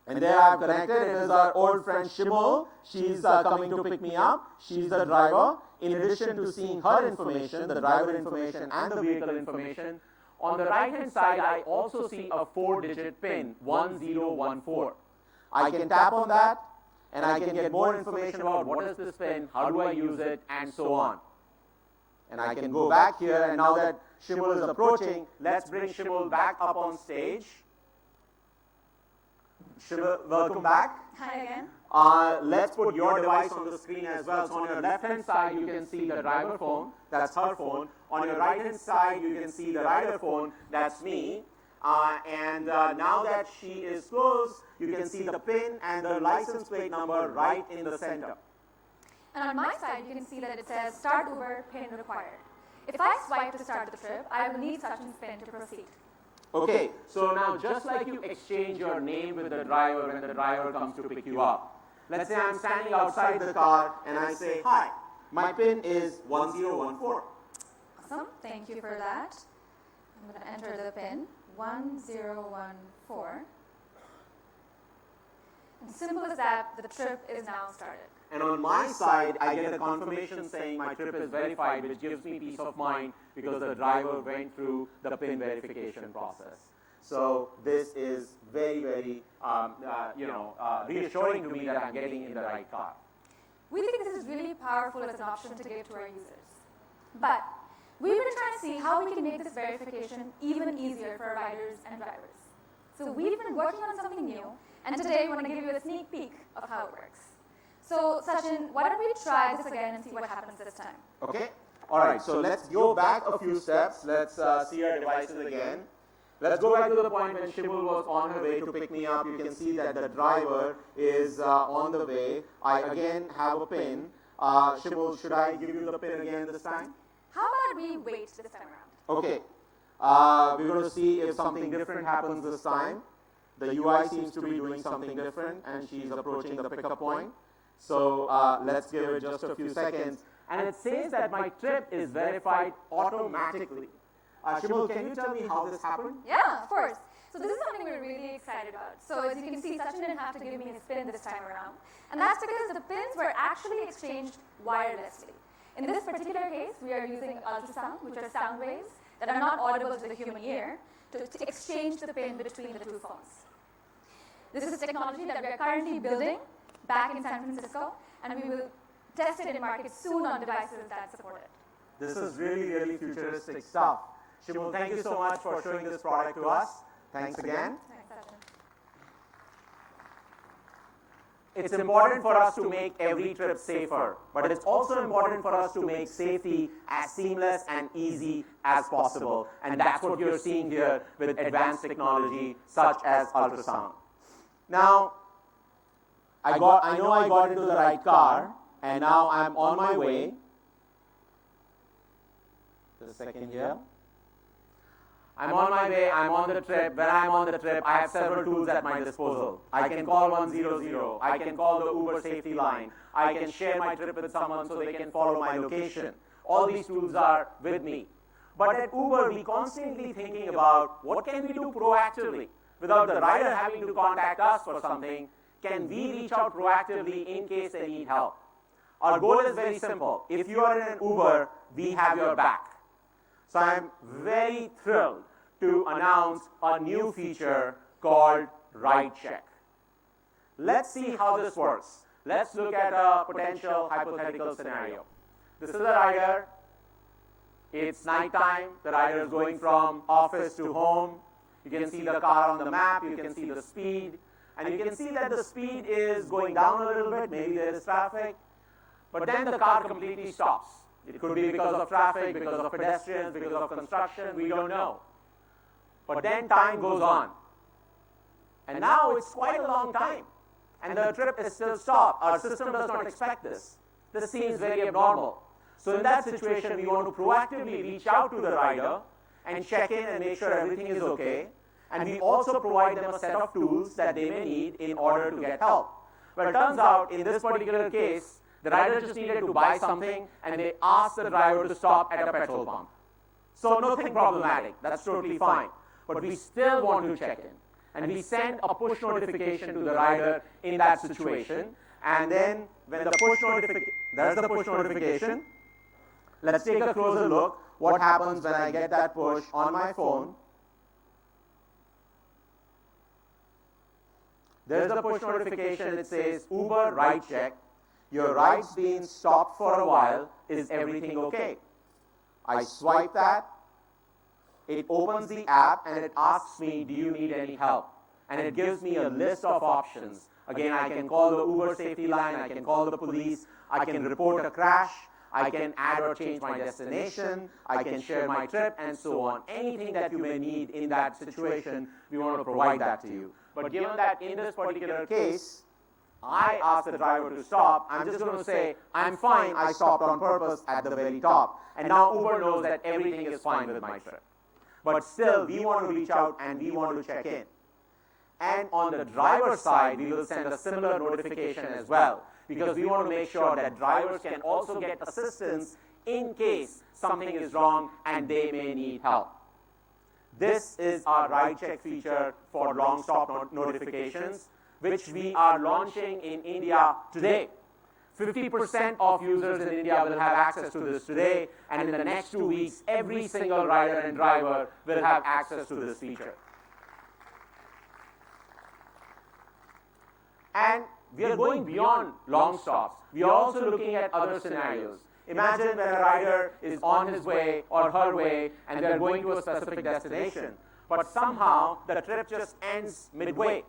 And there I've connected. It is our old friend Shimol. She's coming to pick me up. She's the driver. In addition to seeing her information, the driver information and the vehicle information, on the right-hand side, I also see a 4-digit PIN, 1014. I can tap on that, and I can get more information about what is this PIN, how do I use it, and so on. And I can go back here, and now that Shimul is approaching, let's bring Shimul back up on stage. Shimul, welcome back.
Hi again.
Let's put your device on the screen as well. So on your left-hand side, you can see the driver phone. That's her phone. On your right-hand side, you can see the rider phone. That's me. Now that she is close, you can see the PIN and the license plate number right in the center.
And on my side, you can see that it says Start Uber, PIN required. If I swipe to start the trip, I will need Sachin's PIN to proceed.
Okay, so now just like you exchange your name with the driver when the driver comes to pick you up, let's say I'm standing outside the car and I say, hi, My PIN is 1014.
Awesome. Thank you for that. I'm going to enter the PIN 1014. And simple as that, the trip is now started.
And on my side, I get a confirmation saying my trip is verified, which gives me peace of mind because the driver went through the PIN verification process. So this is very, very, reassuring to me that I'm getting in the right car.
We think this is really powerful as an option to give to our users. But we've been trying to see how we can make this verification even easier for our riders and drivers. So we've been working on something new, and today we want to give you a sneak peek of how it works. So Sachin, why don't we try this again and see what happens this time?
Okay. All right. So let's go back a few steps. Let's see our devices again. Let's go back to the point when Shibul was on her way to pick me up. You can see that the driver is on the way. I again have a pin. Shibul, should I give you the pin again this time?
How about we wait this time around?
Okay. We're going to see if something different happens this time. The UI seems to be doing something different, and she's approaching the pickup point. So let's give it just a few seconds. And it says that my trip is verified automatically. Shibul, can you tell me how this happened?
Yeah, of course. So this is something we're really excited about. So as you can see, Sachin didn't have to give me his pin this time around. And that's because the pins were actually exchanged wirelessly. In this particular case, we are using ultrasound, which are sound waves that are not audible to the human ear, to exchange the pin between the two phones. This is technology that we are currently building back in San Francisco, and we will test it in market soon on devices that support it.
This is really, really futuristic stuff. Shibul, thank you so much for showing this product to us. Thanks again.
Thanks, Sachin.
It's important for us to make every trip safer, but it's also important for us to make safety as seamless and easy as possible. And that's what you're seeing here with advanced technology such as ultrasound. Now, I know I got into the right car, and now I'm on my way. Just a second here. I'm on my way, I'm on the trip. When I'm on the trip, I have several tools at my disposal. I can call 100, I can call the Uber safety line, I can share my trip with someone so they can follow my location. All these tools are with me. But at Uber, we constantly thinking about what can we do proactively? Without the rider having to contact us for something, can we reach out proactively in case they need help? Our goal is very simple. If you are in an Uber, we have your back. So I'm very thrilled to announce a new feature called Ride Check. Let's see how this works. Let's look at a potential hypothetical scenario. This is a rider. It's nighttime. The rider is going from office to home. You can see the car on the map. You can see the speed. And you can see that the speed is going down a little bit. Maybe there is traffic. But then the car completely stops. It could be because of traffic, because of pedestrians, because of construction. We don't know. But then time goes on. And now it's quite a long time. And the trip is still stopped. Our system does not expect this. This seems very abnormal. So in that situation, we want to proactively reach out to the rider and check in and make sure everything is okay. And we also provide them a set of tools that they may need in order to get help. But it turns out, in this particular case, the rider just needed to buy something, and they asked the driver to stop at a petrol pump. So nothing problematic. That's totally fine. But we still want to check in. And we send a push notification to the rider in that situation. And then when the push notification, there's the push notification. Let's take a closer look. What happens when I get that push on my phone? There's the push notification. It says, Uber ride check. Your ride's been stopped for a while. Is everything okay? I swipe that. It opens the app and it asks me, do you need any help? And it gives me a list of options. Again, I can call the Uber safety line, I can call the police, I can report a crash, I can add or change my destination, I can share my trip, and so on. Anything that you may need in that situation, we want to provide that to you. But given that in this particular case, I asked the driver to stop, I'm just going to say, I'm fine, I stopped on purpose at the very top. And now Uber knows that everything is fine with my trip. But still, we want to reach out and we want to check in. And on the driver's side, we will send a similar notification as well. because we want to make sure that drivers can also get assistance in case something is wrong and they may need help. This is our ride check feature for long stop notifications, which we are launching in India today. 50% of users in India will have access to this today, and in the next 2 weeks, every single rider and driver will have access to this feature. And we are going beyond long stops. We are also looking at other scenarios. Imagine when a rider is on his way or her way and they're going to a specific destination, but somehow the trip just ends midway.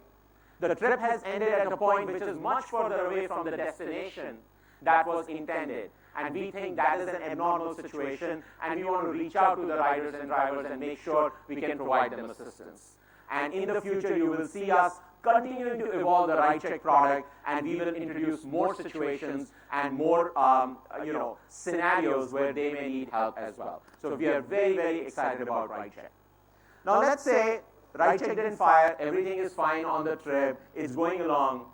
The trip has ended at a point which is much further away from the destination that was intended. And we think that is an abnormal situation, and we want to reach out to the riders and drivers and make sure we can provide them assistance. And in the future, you will see us continuing to evolve the ride check product, and we will introduce more situations and more scenarios where they may need help as well. So we are very, very excited about ride check. Now let's say ride check didn't fire, everything is fine on the trip, it's going along,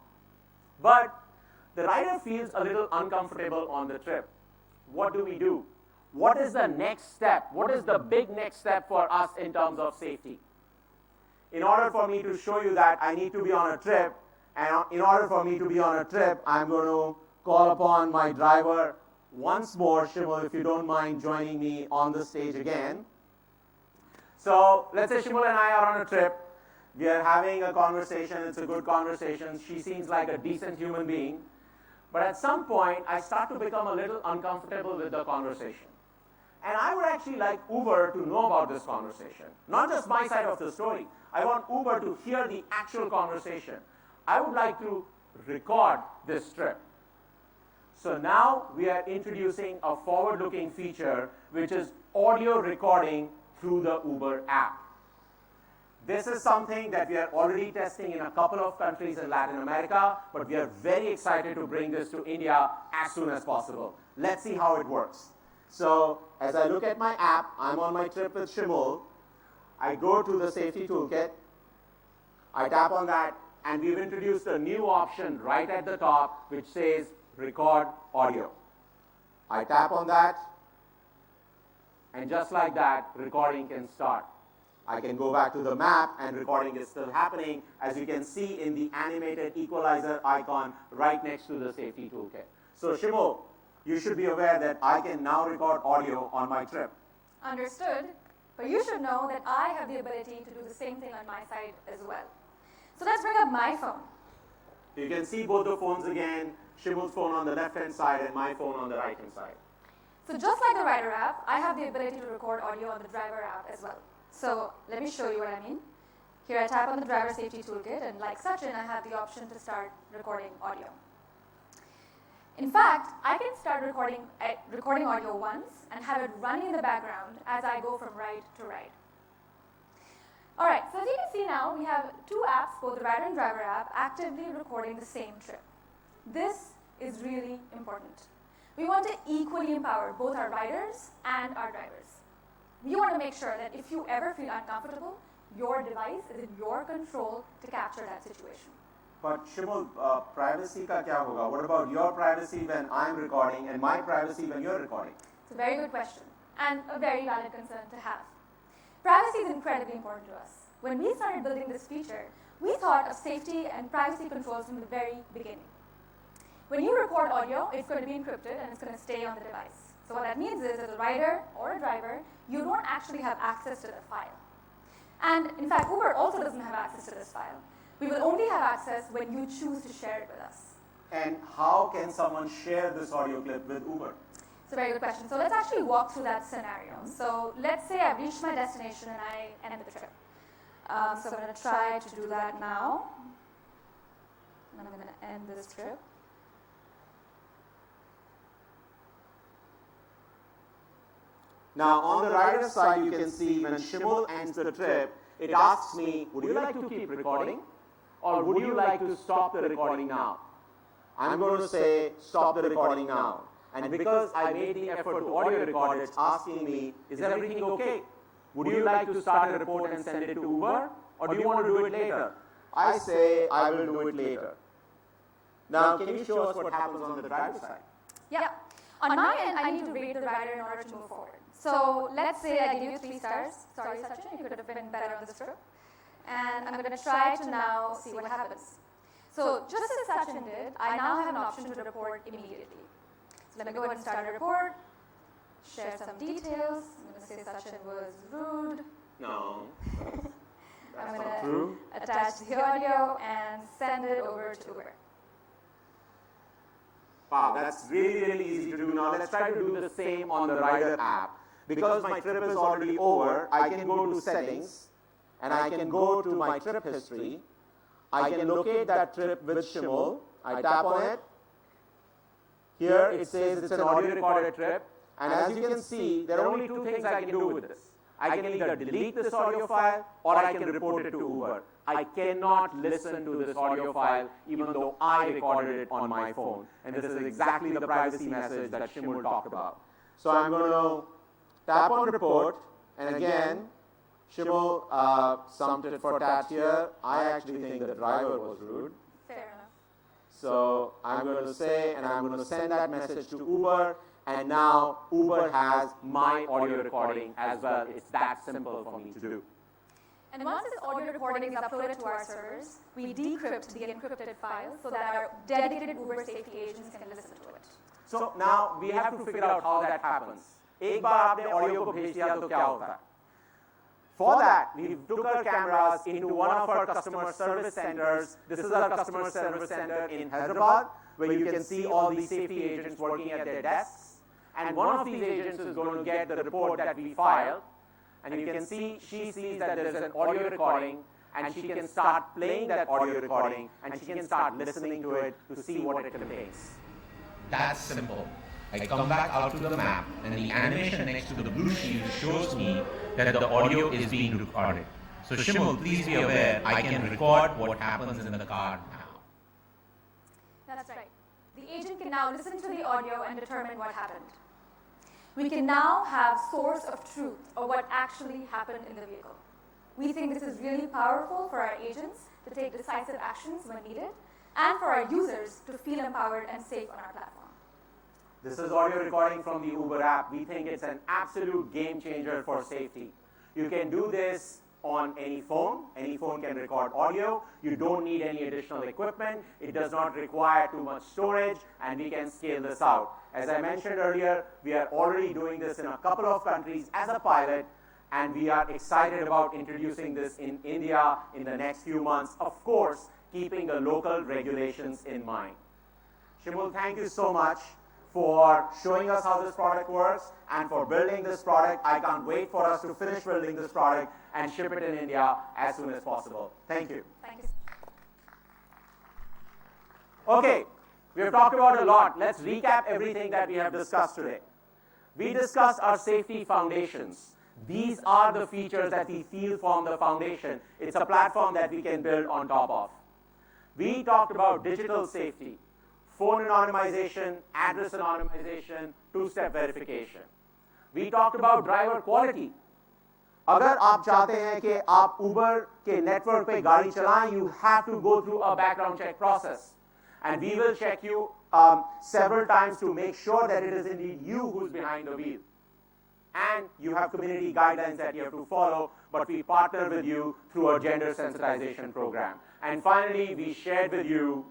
but the rider feels a little uncomfortable on the trip. What do? What is the next step? What is the big next step for us in terms of safety? In order for me to show you that, I need to be on a trip, and in order for me to be on a trip, I'm going to call upon my driver once more. Shimul, if you don't mind joining me on the stage again. So let's say Shimul and I are on a trip. We are having a conversation. It's a good conversation. She seems like a decent human being. But at some point, I start to become a little uncomfortable with the conversation. And I would actually like Uber to know about this conversation. Not just my side of the story. I want Uber to hear the actual conversation. I would like to record this trip. So now we are introducing a forward-looking feature, which is audio recording through the Uber app. This is something that we are already testing in a couple of countries in Latin America, but we are very excited to bring this to India as soon as possible. Let's see how it works. So as I look at my app, I'm on my trip with Shimul. I go to the safety toolkit. I tap on that, and we've introduced a new option right at the top, which says record audio. I tap on that, and just like that, recording can start. I can go back to the map, and recording is still happening, as you can see in the animated equalizer icon right next to the safety toolkit. So Shimul, you should be aware that I can now record audio on my trip.
Understood. But you should know that I have the ability to do the same thing on my side as well. So let's bring up my phone.
You can see both the phones again, Shimul's phone on the left-hand side and my phone on the right-hand side.
So just like the rider app, I have the ability to record audio on the driver app as well. So let me show you what I mean. Here I tap on the driver safety toolkit, and like Sachin, I have the option to start recording audio. In fact, I can start recording audio once and have it running in the background as I go from ride to ride. All right, so as you can see now, we have two apps, both the rider and driver app, actively recording the same trip. This is really important. We want to equally empower both our riders and our drivers. We want to make sure that if you ever feel uncomfortable, your device is in your control to capture that situation.
But Shimul, privacy ka kya hoga? What about your privacy when I'm recording and my privacy when you're recording?
It's a very good question and a very valid concern to have. Privacy is incredibly important to us. When we started building this feature, we thought of safety and privacy controls from the very beginning. When you record audio, it's going to be encrypted and it's going to stay on the device. So what that means is, as a rider or a driver, you don't actually have access to the file. And in fact, Uber also doesn't have access to this file. We will only have access when you choose to share it with us.
And how can someone share this audio clip with Uber?
It's a very good question. So let's actually walk through that scenario. So let's say I've reached my destination and I end the trip. So I'm going to try to do that now. And I'm going to end this trip.
Now, on the rider side, you can see when Shimul ends the trip, it asks me, would you like to keep recording? Or would you like to stop the recording now? I'm going to say, stop the recording now. And because I made the effort to audio record, it's asking me, is everything okay? Would you like to start a report and send it to Uber? Or do you want to do it later? I say, I will do it later. Now, can you show us what happens on the driver's side?
Yeah. On my end, I need to rate the rider in order to move forward. So let's say I give you 3 stars. Sorry, Sachin, you could have been better on this trip. And I'm going to try to now see what happens. So just as Sachin did, I now have an option to report immediately. So let me go ahead and start a report, share some details. I'm going to say Sachin was rude.
No.
I'm going to attach the audio and send it over to Uber.
Wow, that's really, really easy to do. Now let's try to do the same on the Rider app. Because my trip is already over, I can go to settings and I can go to my trip history. I can locate that trip with Shimul. I tap on it. Here it says it's an audio recorded trip. And as you can see, there are only 2 things I can do with this. I can either delete this audio file or I can report it to Uber. I cannot listen to this audio file even though I recorded it on my phone. And this is exactly the privacy message that Shimul talked about. So I'm going to tap on report, and again, Shimul summed it for Tat here. I actually think the driver was rude.
Fair enough.
So I'm going to say, and I'm going to send that message to Uber, and now Uber has my audio recording as well. It's that simple for me to do.
And once this audio recording is uploaded to our servers, we decrypt the encrypted file so that our dedicated Uber safety agents can listen to it.
So now we have to figure out how that happens. एक बार आपने audio को भेज दिया तो क्या होता है? For that, we took our cameras into one of our customer service centers. This is our customer service center in Hyderabad, where you can see all these safety agents working at their desks. And one of these agents is going to get the report that we filed. And you can see, she sees that there's an audio recording, and she can start playing that audio recording, and she can start listening to it to see what it contains.
That's simple. I come back out to the map, and the animation next to the blue shield shows me that the audio is being recorded. So Shimul, please be aware, I can record what happens in the car now.
That's right. The agent can now listen to the audio and determine what happened. We can now have source of truth or what actually happened in the vehicle. We think this is really powerful for our agents to take decisive actions when needed, and for our users to feel empowered and safe on our platform.
This is audio recording from the Uber app. We think it's an absolute game changer for safety. You can do this on any phone. Any phone can record audio. You don't need any additional equipment. It does not require too much storage, and we can scale this out. As I mentioned earlier, we are already doing this in a couple of countries as a pilot, and we are excited about introducing this in India in the next few months, of course, keeping the local regulations in mind. Shimul, thank you so much for showing us how this product works and for building this product. I can't wait for us to finish building this product and ship it in India as soon as possible. Thank you.
Thank you.
Okay, we have talked about a lot. Let's recap everything that we have discussed today. We discussed our safety foundations. These are the features that we feel form the foundation. It's a platform that we can build on top of. We talked about digital safety, phone anonymization, address anonymization, two-step verification. We talked about driver quality. अगर आप चाहते हैं कि आप Uber के network पे गाड़ी चलाएं, you have to go through a background check process. And we will check you several times to make sure that it is indeed you who's behind the wheel. And you have community guidelines that you have to follow, but we partner with you through a gender sensitization program. And finally, we shared with you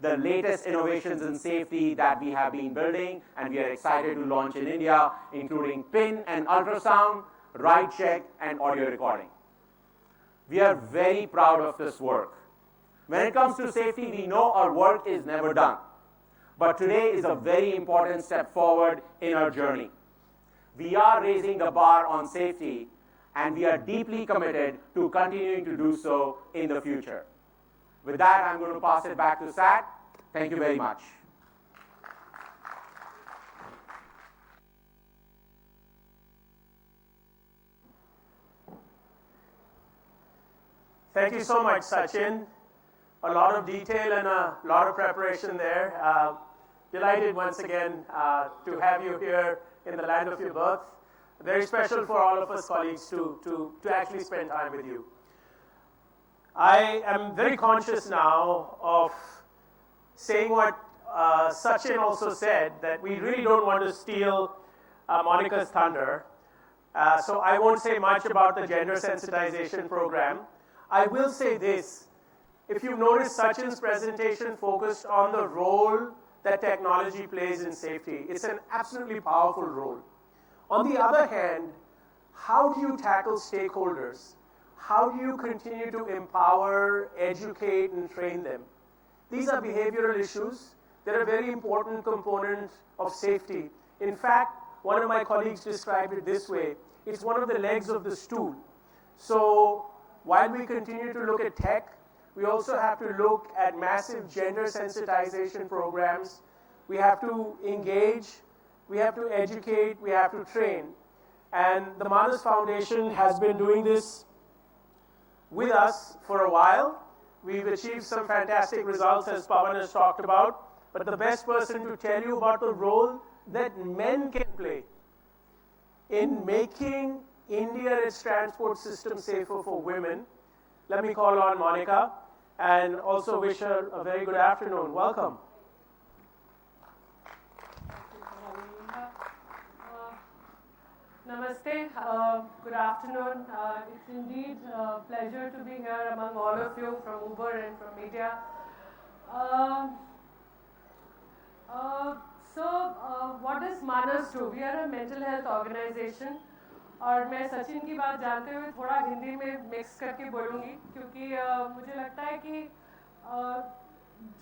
the latest innovations in safety that we have been building, and we are excited to launch in India, including PIN and ultrasound, ride check, and audio recording. We are very proud of this work. When it comes to safety, we know our work is never done. But today is a very important step forward in our journey. We are raising the bar on safety, and we are deeply committed to continuing to do so in the future. With that, I'm going to pass it back to Sat. Thank you very much.
Thank you so much, Sachin. A lot of detail and a lot of preparation there. Delighted once again to have you here in the land of your birth. Very special for all of us colleagues to actually spend time with you. I am very conscious now of saying what Sachin also said, that we really don't want to steal Monica's thunder. So I won't say much about the gender sensitization program. I will say this. If you've noticed, Sachin's presentation focused on the role that technology plays in safety. It's an absolutely powerful role. On the other hand, how do you tackle stakeholders? How do you continue to empower, educate, and train them? These are behavioral issues. They're a very important component of safety. In fact, one of my colleagues described it this way. It's one of the legs of the stool. So while we continue to look at tech, we also have to look at massive gender sensitization programs. We have to engage, we have to educate, we have to train. And the Manas Foundation has been doing this with us for a while. We've achieved some fantastic results, as Pawan has talked about. But the best person to tell you about the role that men can play in making India and its transport system safer for women, let me call on Monica and also wish her a very good afternoon. Welcome.
Namaste, good afternoon. It's indeed a pleasure to be here among all of you from Uber and from media. What does Manas do? We are a mental health organization. और मैं सचिन की बात जानते हुए थोड़ा हिंदी में mix करके बोलूँगी क्योंकि मुझे लगता है कि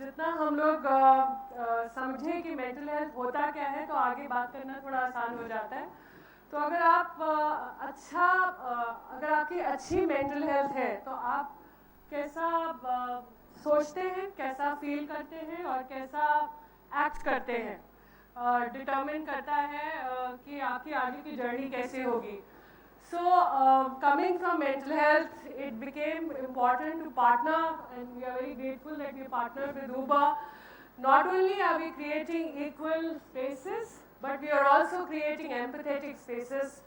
जितना हम लोग समझें कि मेंटल हेल्थ होता क्या है तो आगे बात करना थोड़ा आसान हो जाता है. तो अगर आपकी अच्छी मेंटल हेल्थ है तो आप कैसा सोचते हैं, कैसा फील करते हैं और कैसा एक्ट करते हैं डिटरमिन करता है कि आपकी आगे की जर्नी कैसे होगी. So coming from mental health, it became important to partner, and we are very grateful that we partnered with Uber. Not only are we creating equal spaces, but we are also creating empathetic spaces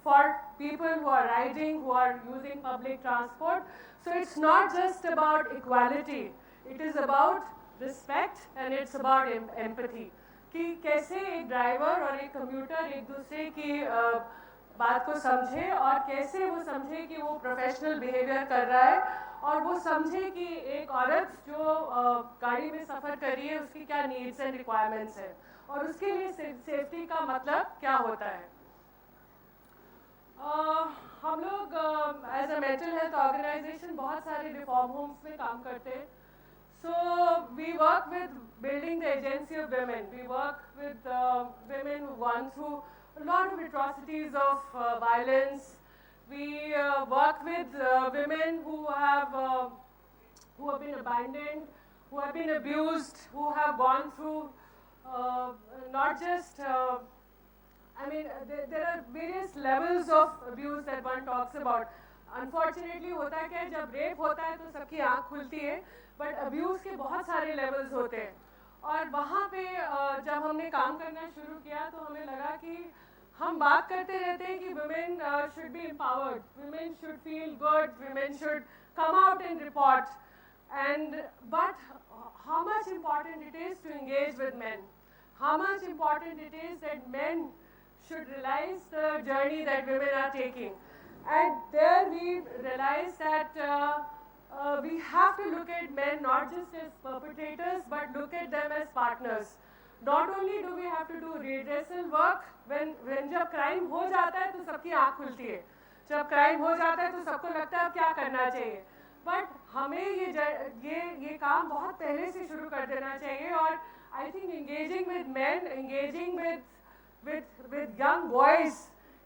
for people who are riding, who are using public transport. So it's not just about equality, it is about respect and it's about empathy. कि कैसे एक driver और एक computer एक दूसरे की बात को समझे और कैसे वो समझे कि वो प्रोफेशनल बिहेवियर कर रहा है और वो समझे कि एक औरत जो गाड़ी में सफ़र कर रही है उसकी क्या नीड्स एंड रिक्वायरमेंट्स हैं और उसके लिए सेफ्टी का मतलब क्या होता है. हम लोग as a mental health organisation बहुत सारे रिफॉर्म होम्स में काम करते हैं. So we work with building the agency of women. We work with women who've gone through a lot of atrocities of violence. We work with women who have been abandoned, who have been abused, who have gone through not just, there are various levels of abuse that one talks about. Unfortunately होता है क्या जब rape होता है तो सबकी आँख खुलती है, बट अब्यूज़ के बहुत सारे लेवल्स होते हैं. और वहाँ पे जब हमने काम करना शुरू किया तो हमें लगा कि हम बात करते रहते हैं कि women should be empowered, women should feel good, women should come out and report. But how much important it is to engage with men, how much important it is that men should realize the journey that women are taking. And there we realized that we have to look at men not just as perpetrators, but look at them as partners. Not only do we have to do redressal work, when जब crime हो जाता है तो सबकी आँख खुलती है. जब crime हो जाता है तो सबको लगता है अब क्या करना चाहिए. But हमें ये काम बहुत पहले से शुरू कर देना चाहिए. और I think engaging with men, engaging with young boys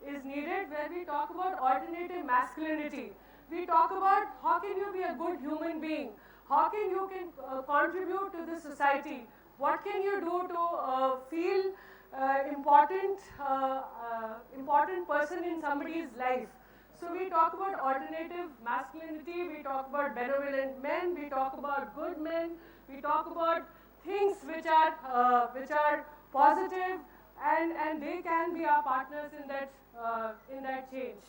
is needed, where we talk about alternative masculinity. We talk about how can you be a good human being, how can you contribute to the society, what can you do to feel important person in somebody's life. So we talk about alternative masculinity, we talk about benevolent men, we talk about good men, we talk about things which are positive, and they can be our partners in that change.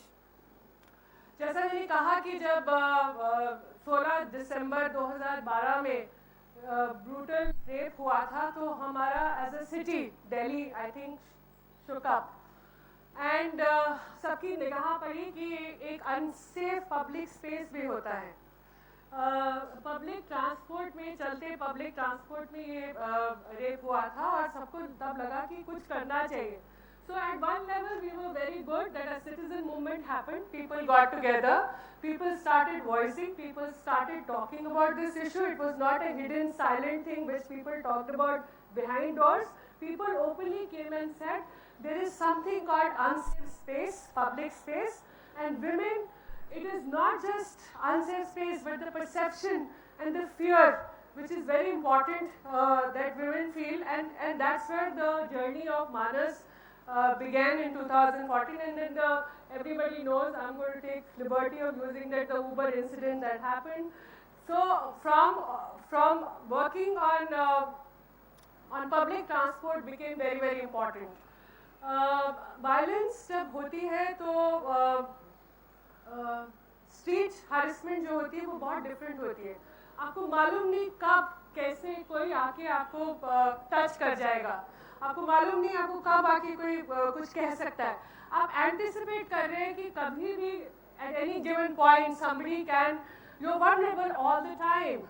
जैसा मैंने कहा कि जब 16 दिसंबर 2012 में brutal rape हुआ था तो हमारा as a city Delhi I think shook up and सबकी निगाह पड़ी कि एक अनसेफ पब्लिक स्पेस भी होता है. पब्लिक ट्रांसपोर्ट में चलते पब्लिक ट्रांसपोर्ट में ये रेप हुआ था और सबको तब लगा कि कुछ करना चाहिए. So at one level we were very good that a citizen movement happened, people got together, people started voicing, people started talking about this issue. It was not a hidden silent thing which people talked about behind doors. People openly came and said there is something called unsafe space, public space, and women, it is not just unsafe space but the perception and the fear which is very important that women feel, and that's where the journey of Manas began in 2014, and then everybody knows, I'm going to take liberty of using that the Uber incident that happened. So from working on public transport became very very important. Violence जब होती है तो street harassment जो होती है वो बहुत different होती है. आपको मालूम नहीं कब कैसे कोई आके आपको टच कर जाएगा, आपको मालूम नहीं आपको कब आके कोई कुछ कह सकता है. आप एंटिसिपेट कर रहे हैं कि कभी भी at any given point somebody can, you're vulnerable all the time,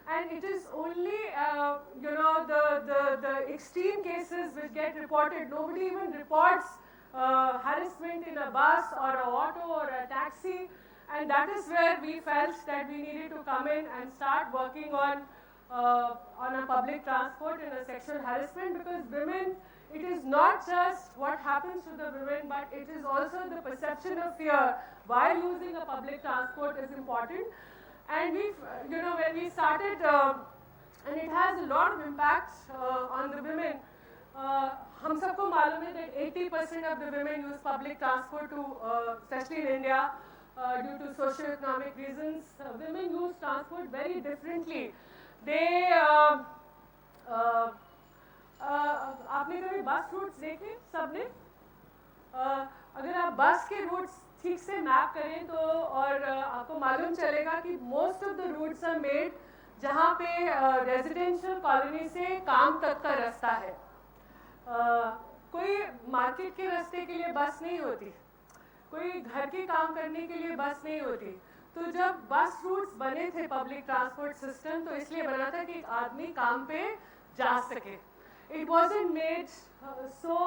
and it is only the extreme cases which get reported. Nobody even reports harassment in a bus or a auto or a taxi, and that is where we felt that we needed to come in and start working on a public transport in a sexual harassment, because women, it is not just what happens to the women, but it is also the perception of fear while using a public transport is important. And when we started, and it has a lot of impact on the women. हम सबको मालूम है that 80% of the women use public transport to, especially in India, due to socio-economic reasons. Women use transport very differently. They आपने कभी बस roots देखे सबने? अगर आप बस के रूट्स ठीक से मैप करें तो और आपको मालूम चलेगा कि most of the routes are made जहाँ पे रेजिडेंशियल कॉलोनी से काम तक का रास्ता है. कोई मार्केट के रास्ते के लिए बस नहीं होती, कोई घर के काम करने के लिए बस नहीं होती. तो जब बस रूट्स बने थे पब्लिक ट्रांसपोर्ट सिस्टम तो इसलिए बना था कि एक आदमी काम पे जा सके. It wasn't made so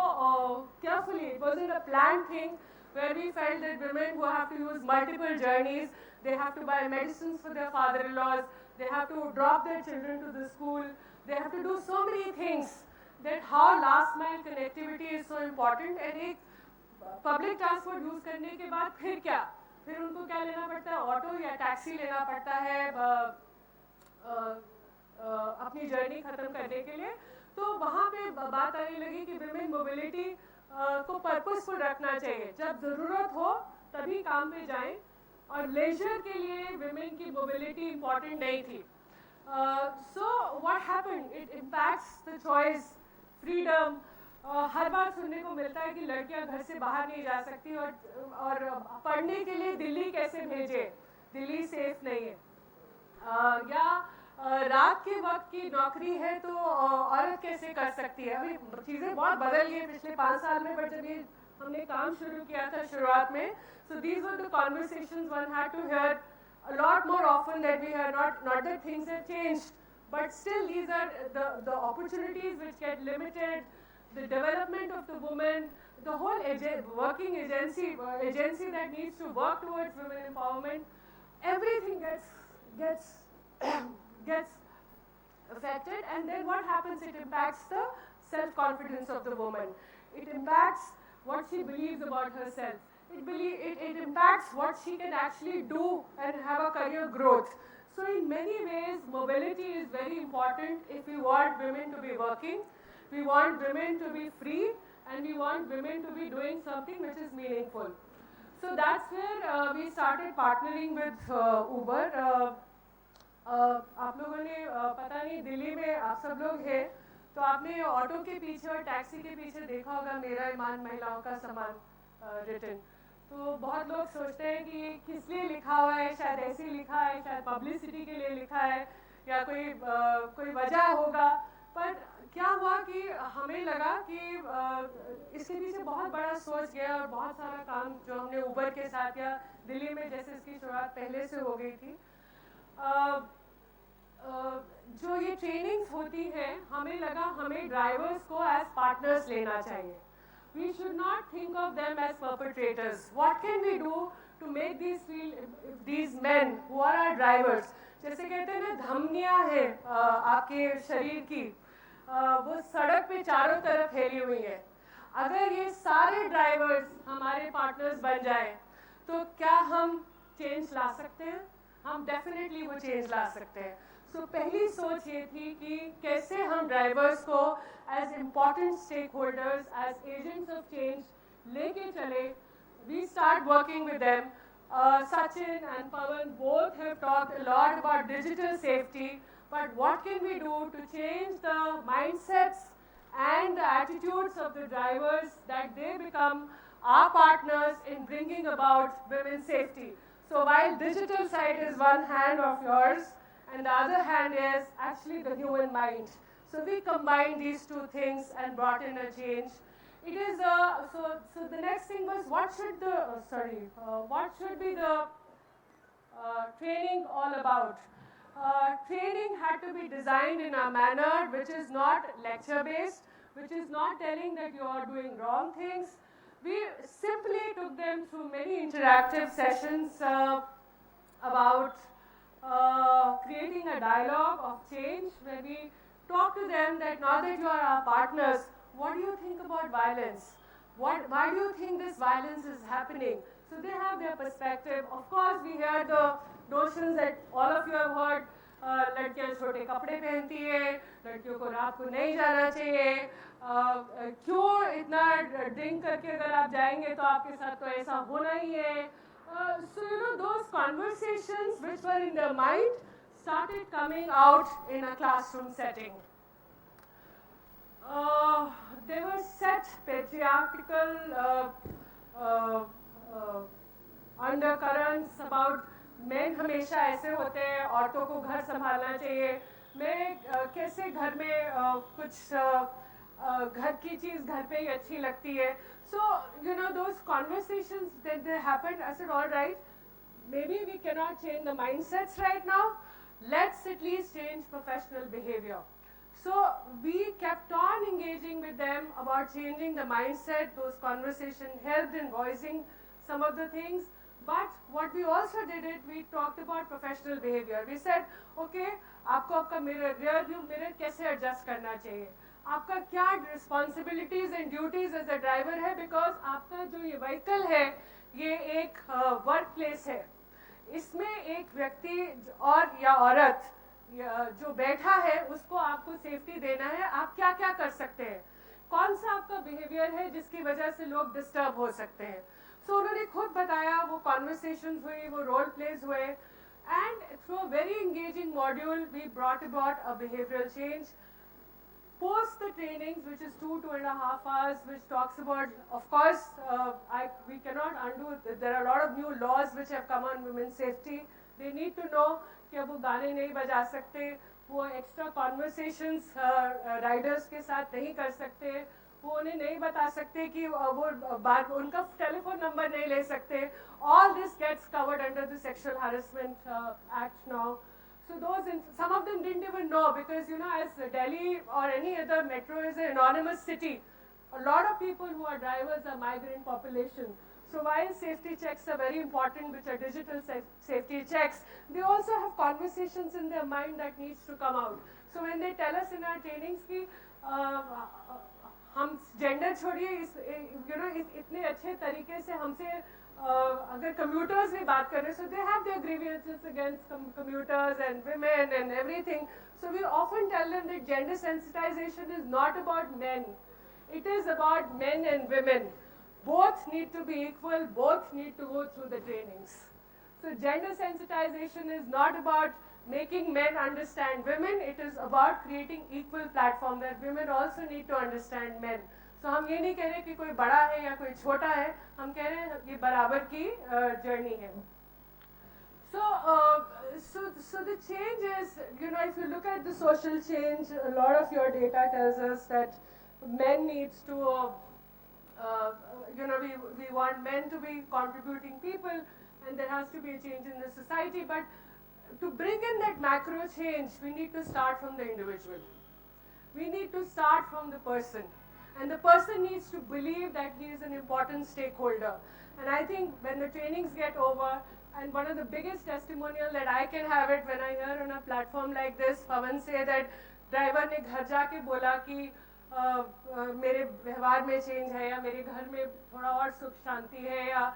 carefully. It wasn't a planned thing where we felt that women who have to use multiple journeys, they have to buy medicines for their father-in-laws, they have to drop their children to the school, they have to do so many things, that how last mile connectivity is so important. And एक public transport use करने के बाद फिर क्या? फिर उनको क्या लेना पड़ता है? ऑटो या टैक्सी लेना पड़ता है अपनी जर्नी खत्म करने के लिए. तो वहाँ पे बात आने लगी कि विमेन मोबिलिटी को पर्पसफुल रखना चाहिए. जब ज़रूरत हो तभी काम पे जाएं, और लेजर के लिए विमेन की मोबिलिटी इम्पॉर्टेंट नहीं थी. So what happened? It impacts the choice, freedom. हर बार सुनने को मिलता है कि लड़कियां घर से बाहर नहीं जा सकती, और पढ़ने के लिए दिल्ली कैसे भेजे, दिल्ली सेफ नहीं है. या रात के वक्त की नौकरी है तो औरत कैसे कर सकती है. अभी चीज़ें बहुत बदल गई पिछले 5 साल में, बट जब ये हमने काम शुरू किया था शुरुआत में, so these were the conversations one had to hear a lot more often that we heard. Not that things have changed, but still these are the opportunities which get limited, the development of the woman, the whole working agency that needs to work towards women empowerment, everything gets affected. And then what happens? It impacts the self-confidence of the woman. It impacts what she believes about herself. It impacts what she can actually do and have a career growth. So in many ways, mobility is very important if we want women to be working, we want women to be free, and we want women to be doing something which is meaningful. So that's where we started partnering with Uber. आप लोगों ने पता नहीं दिल्ली में आप सब लोग हैं तो आपने ऑटो के पीछे और टैक्सी के पीछे देखा होगा मेरा ईमान महिलाओं का सम्मान रिटन. तो बहुत लोग सोचते हैं कि ये किस लिए लिखा हुआ है, शायद ऐसे लिखा है, शायद पब्लिसिटी के लिए लिखा है, या कोई वजह होगा, पर क्या हुआ कि हमें लगा कि इसके पीछे बहुत बड़ा सोच गया और बहुत सारा काम जो हमने उबर के साथ या दिल्ली में जैसे इसकी शुरुआत पहले से हो गई थी, जो ये ट्रेनिंग्स होती हैं, हमें लगा हमें ड्राइवर्स को एज पार्टनर्स लेना चाहिए. We should not think of them as perpetrators. What can we do to make these men who are our drivers, जैसे कहते हैं ना धमनियाँ हैं आपके शरीर की, वो सड़क पे चारों तरफ फैली हुई है. अगर ये सारे ड्राइवर्स हमारे पार्टनर्स बन जाए तो क्या हम चेंज ला सकते हैं? हम डेफिनेटली वो चेंज ला सकते हैं. सो पहली सोच ये थी कि कैसे हम ड्राइवर्स को as important stakeholders, as agents of change लेके चले. We start working with them. Sachin and Pawan both have talked a lot about digital safety, but what can we do to change the mindsets and the attitudes of the drivers that they become our partners in bringing about women's safety? So while digital side is one hand of yours, and the other hand is actually the human mind. So we combined these two things and brought in a change. It is so the next thing was what should be the training all about? Training had to be designed in a manner which is not lecture based, which is not telling that you are doing wrong things. We simply took them through many interactive sessions about creating a dialogue of change, where we talk to them that now that you are our partners, what do you think about violence? Why do you think this violence is happening? So they have their perspective. Of course, we hear the notions that all of you have heard. लड़कियाँ छोटे कपड़े पहनती है, लड़कियों को रात को नहीं जाना चाहिए, क्यों इतना ड्रिंक करके अगर आप जाएंगे तो आपके साथ तो ऐसा होना ही है. So you know, those conversations which were in their mind started coming out in a classroom setting. They were set patriarchal undercurrents about men हमेशा ऐसे होते हैं, औरतों को घर संभालना चाहिए, मैं कैसे घर में कुछ घर की चीज़ घर पे ही अच्छी लगती है. So you know, those conversations that they happened, I said, all right, maybe we cannot change the mindsets right now, let's at least change professional behavior. So we kept on engaging with them about changing the mindset. Those conversations helped in voicing some of the things. But what we also did it, we talked about professional behavior. We said, okay, आपको आपका mirror, rear view mirror कैसे adjust करना चाहिए? आपका क्या responsibilities and duties as a driver है? Because आपका जो ये vehicle है, ये एक work place है. इसमें एक व्यक्ति और या औरत जो बैठा है उसको आपको सेफ्टी देना है. आप क्या क्या कर सकते हैं, कौन सा आपका बिहेवियर है जिसकी वजह से लोग डिस्टर्ब हो सकते हैं. सो उन्होंने खुद बताया, वो कॉन्वर्सेशंस हुई, वो रोल प्लेज हुए, and through a very engaging module we brought about a behavioural change. Post the trainings, which is 2.5 hours, which talks about, of course, we cannot undo, there are a lot of new laws which have come on women's safety. They need to know कि अब वो गाने नहीं बजा सकते, वो extra conversations Riders के साथ नहीं कर सकते, वो उन्हें नहीं बता सकते कि वो उनका टेलीफोन नंबर नहीं ले सकते. All this gets covered under the Sexual Harassment Act now. So some of them didn't even know, because you know, as Delhi or any other metro is an anonymous city, a lot of people who are drivers are migrant population. So while safety checks are very important, which are digital safety checks, they also have conversations in their mind that needs to come out. So when they tell us in our trainings कि हम gender छोड़िए, you know, इतने अच्छे तरीके से हमसे अगर commuters भी बात कर रहे हैं, so they have their grievances against commuters and women and everything. So we often tell them that gender sensitization is not about men. It is about men and women. Both need to be equal, both need to go through the trainings. So gender sensitization is not about making men understand women, it is about creating equal platform where women also need to understand men. So हम ये नहीं कह रहे कि कोई बड़ा है या कोई छोटा है, हम कह रहे हैं ये बराबर की जर्नी है. So the change is, you know, if you look at the social change, a lot of your data tells us that men needs to, you know, we want men to be contributing people, and there has to be a change in the society. But to bring in that macro change, we need to start from the individual. We need to start from the person. And the person needs to believe that he is an important stakeholder. And I think when the trainings get over, and one of the biggest testimonial that I can have it when I hear on a platform like this, Pawan say that driver ने घर जाके बोला कि मेरे व्यवहार में change है, या मेरे घर में थोड़ा और सुख शांति है, या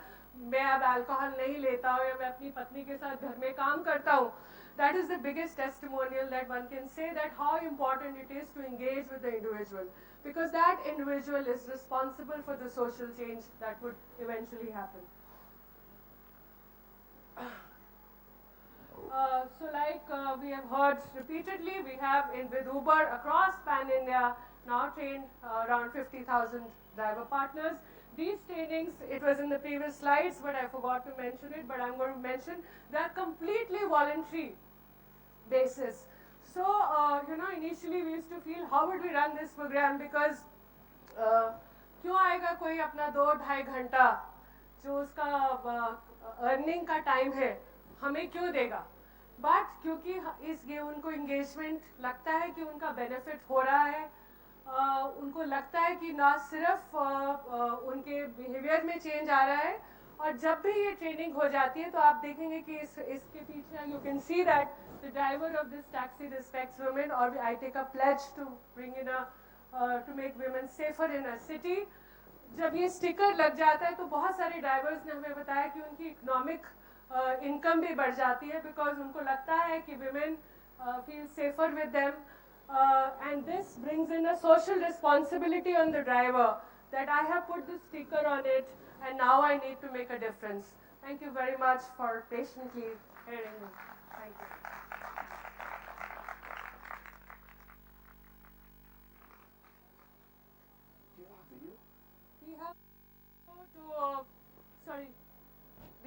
मैं अब अल्कोहल नहीं लेता हूँ, या मैं अपनी पत्नी के साथ घर में काम करता हूँ. That is the biggest testimonial that one can say, that how important it is to engage with the individual, because that individual is responsible for the social change that would eventually happen. So like we have heard repeatedly, we have with Uber across Pan-India now trained around 50,000 driver partners. These trainings, it was in the previous slides, but I forgot to mention it, but I'm going to mention, they are completely voluntary basis. So, you know, initially we used to feel, how would we run this program, because क्यों आएगा कोई अपना 2-2.5 घंटा जो उसका earning का time है हमें क्यों देगा. बट क्योंकि उनको इंगेजमेंट लगता है कि उनका बेनिफिट हो रहा है, उनको लगता है कि ना सिर्फ उनके बिहेवियर में चेंज आ रहा है, और जब भी ये ट्रेनिंग हो जाती है तो आप देखेंगे कि इसके पीछे you can see that the driver of this taxi respects women, और I take a pledge to bring in to make women safer in a city. जब ये स्टिकर लग जाता है तो बहुत सारे ड्राइवर्स ने हमें बताया कि उनकी इकोनॉमिक इनकम भी बढ़ जाती है, बिकॉज उनको लगता है कि women feel safer with them. And this brings in a social responsibility on the driver, that I have put this sticker on it and now I need to make a difference. Thank you very much for patiently hearing me. Thank you.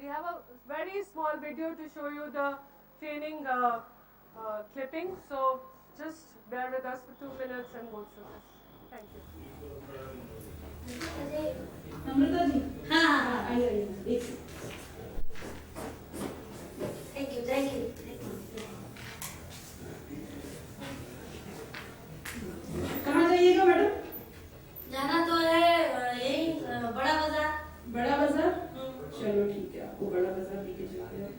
We have a very small video to show you the training clipping. So just bear with us for 2 minutes and go through this. Thank you.
नम्रता जी, हाँ, आइए, एक Thank you. कहाँ जाइएगा madam?
जाना तो है यही बड़ा बाजार.
बड़ा बाजार? चलो ठीक है, आपको बड़ा बाजार लेके चलते हैं.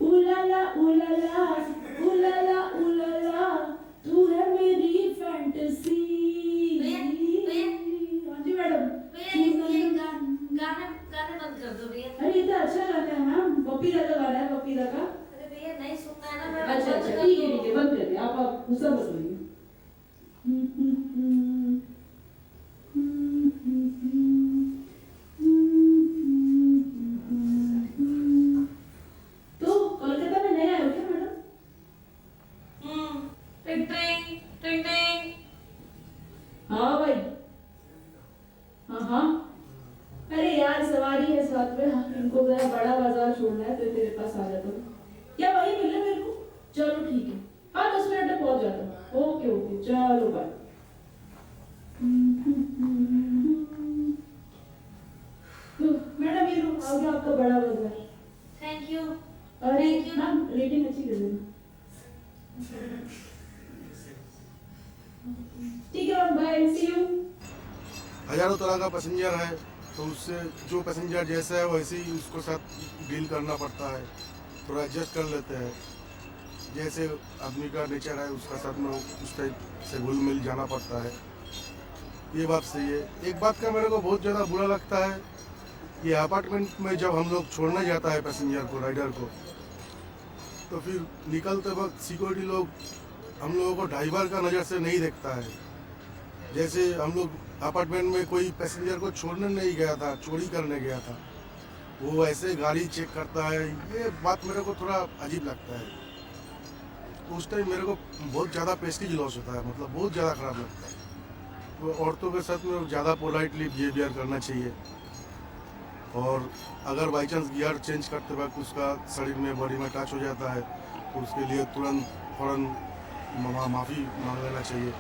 उलाला उलाला उलाला उलाला तू है मेरी फैंटेसी. हाँ जी मैडम.
गाने बंद कर दो भैया.
अरे ये तो अच्छा गाना है मैम, पप्पी दा का गाना है, पप्पी दा का.
अरे भैया नहीं सुनना है ना. मैं
अच्छा ठीक है बंद कर दे. आप गुस्सा मत होइए. हाँ भाई, हाँ. अरे यार सवारी है साथ में, इनको जरा बड़ा बाजार छोड़ना है तो तेरे पास आ जाता हूँ. क्या वही मिले मेरे को? चलो ठीक है, हाँ 10 मिनट में पहुँच जाता हूँ. ओके चलो बाय. मैडम ये लो, आ गया आपका बड़ा बाजार.
Thank you.
अरे मैम रेटिंग अच्छी दे देना. ठीक है मैम, बाय, सी यू.
हजारों तरह का पैसेंजर है, तो उससे जो पैसेंजर जैसा है वैसे ही उसको साथ डील करना पड़ता है. थोड़ा एडजस्ट कर लेते हैं, जैसे आदमी का नेचर है उसका साथ में उस टाइप से घुल मिल जाना पड़ता है. ये बात सही है. एक बात का मेरे को बहुत ज़्यादा बुरा लगता है, ये अपार्टमेंट में जब हम लोग छोड़ने जाता है पैसेंजर को, राइडर को, तो फिर निकलते वक्त सिक्योरिटी लोग हम लोगों को ड्राइवर का नज़र से नहीं देखता है. जैसे हम लोग अपार्टमेंट में कोई पैसेंजर को छोड़ने नहीं गया था, चोरी करने गया था, वो ऐसे गाड़ी चेक करता है. ये बात मेरे को थोड़ा अजीब लगता है. उस टाइम मेरे को बहुत ज़्यादा प्रेस्टीज लॉस होता है, मतलब बहुत ज़्यादा ख़राब लगता है. औरतों के साथ में ज़्यादा पोलाइटली बिहेवियर करना चाहिए। और अगर बाई चांस गियर चेंज करते वक्त उसका शरीर में बॉडी में टच हो जाता है तो उसके लिए तुरंत फ़ौरन माफ़ी मांग लेना चाहिए।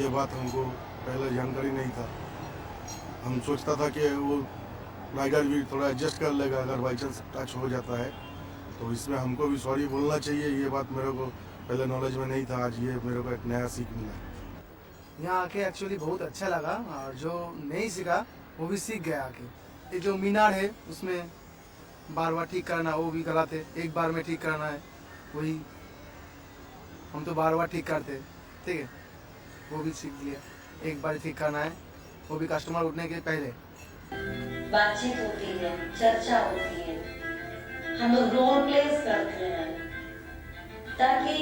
ये बात हमको पहले जानकारी नहीं था। हम सोचता था कि वो राइडर भी थोड़ा एडजस्ट कर लेगा अगर बाई चांस टच हो जाता है, तो इसमें हमको भी सॉरी बोलना चाहिए। ये बात मेरे को पहले नॉलेज में नहीं था, आज ये मेरे को एक नया सीख मिला।
यहाँ आके एक्चुअली बहुत अच्छा लगा और जो नहीं सीखा वो भी सीख गया आके। ये जो मीनार है उसमें बार बार ठीक करना वो भी गलत है, एक बार में ठीक करना है, वही हम तो बार बार ठीक करते, ठीक है, वो भी सीख लिया। एक बार ठीक करना है, वो भी कस्टमर उठने के पहले।
बातचीत होती है, चर्चा होती है, हम लोग रोल प्लेस करते हैं ताकि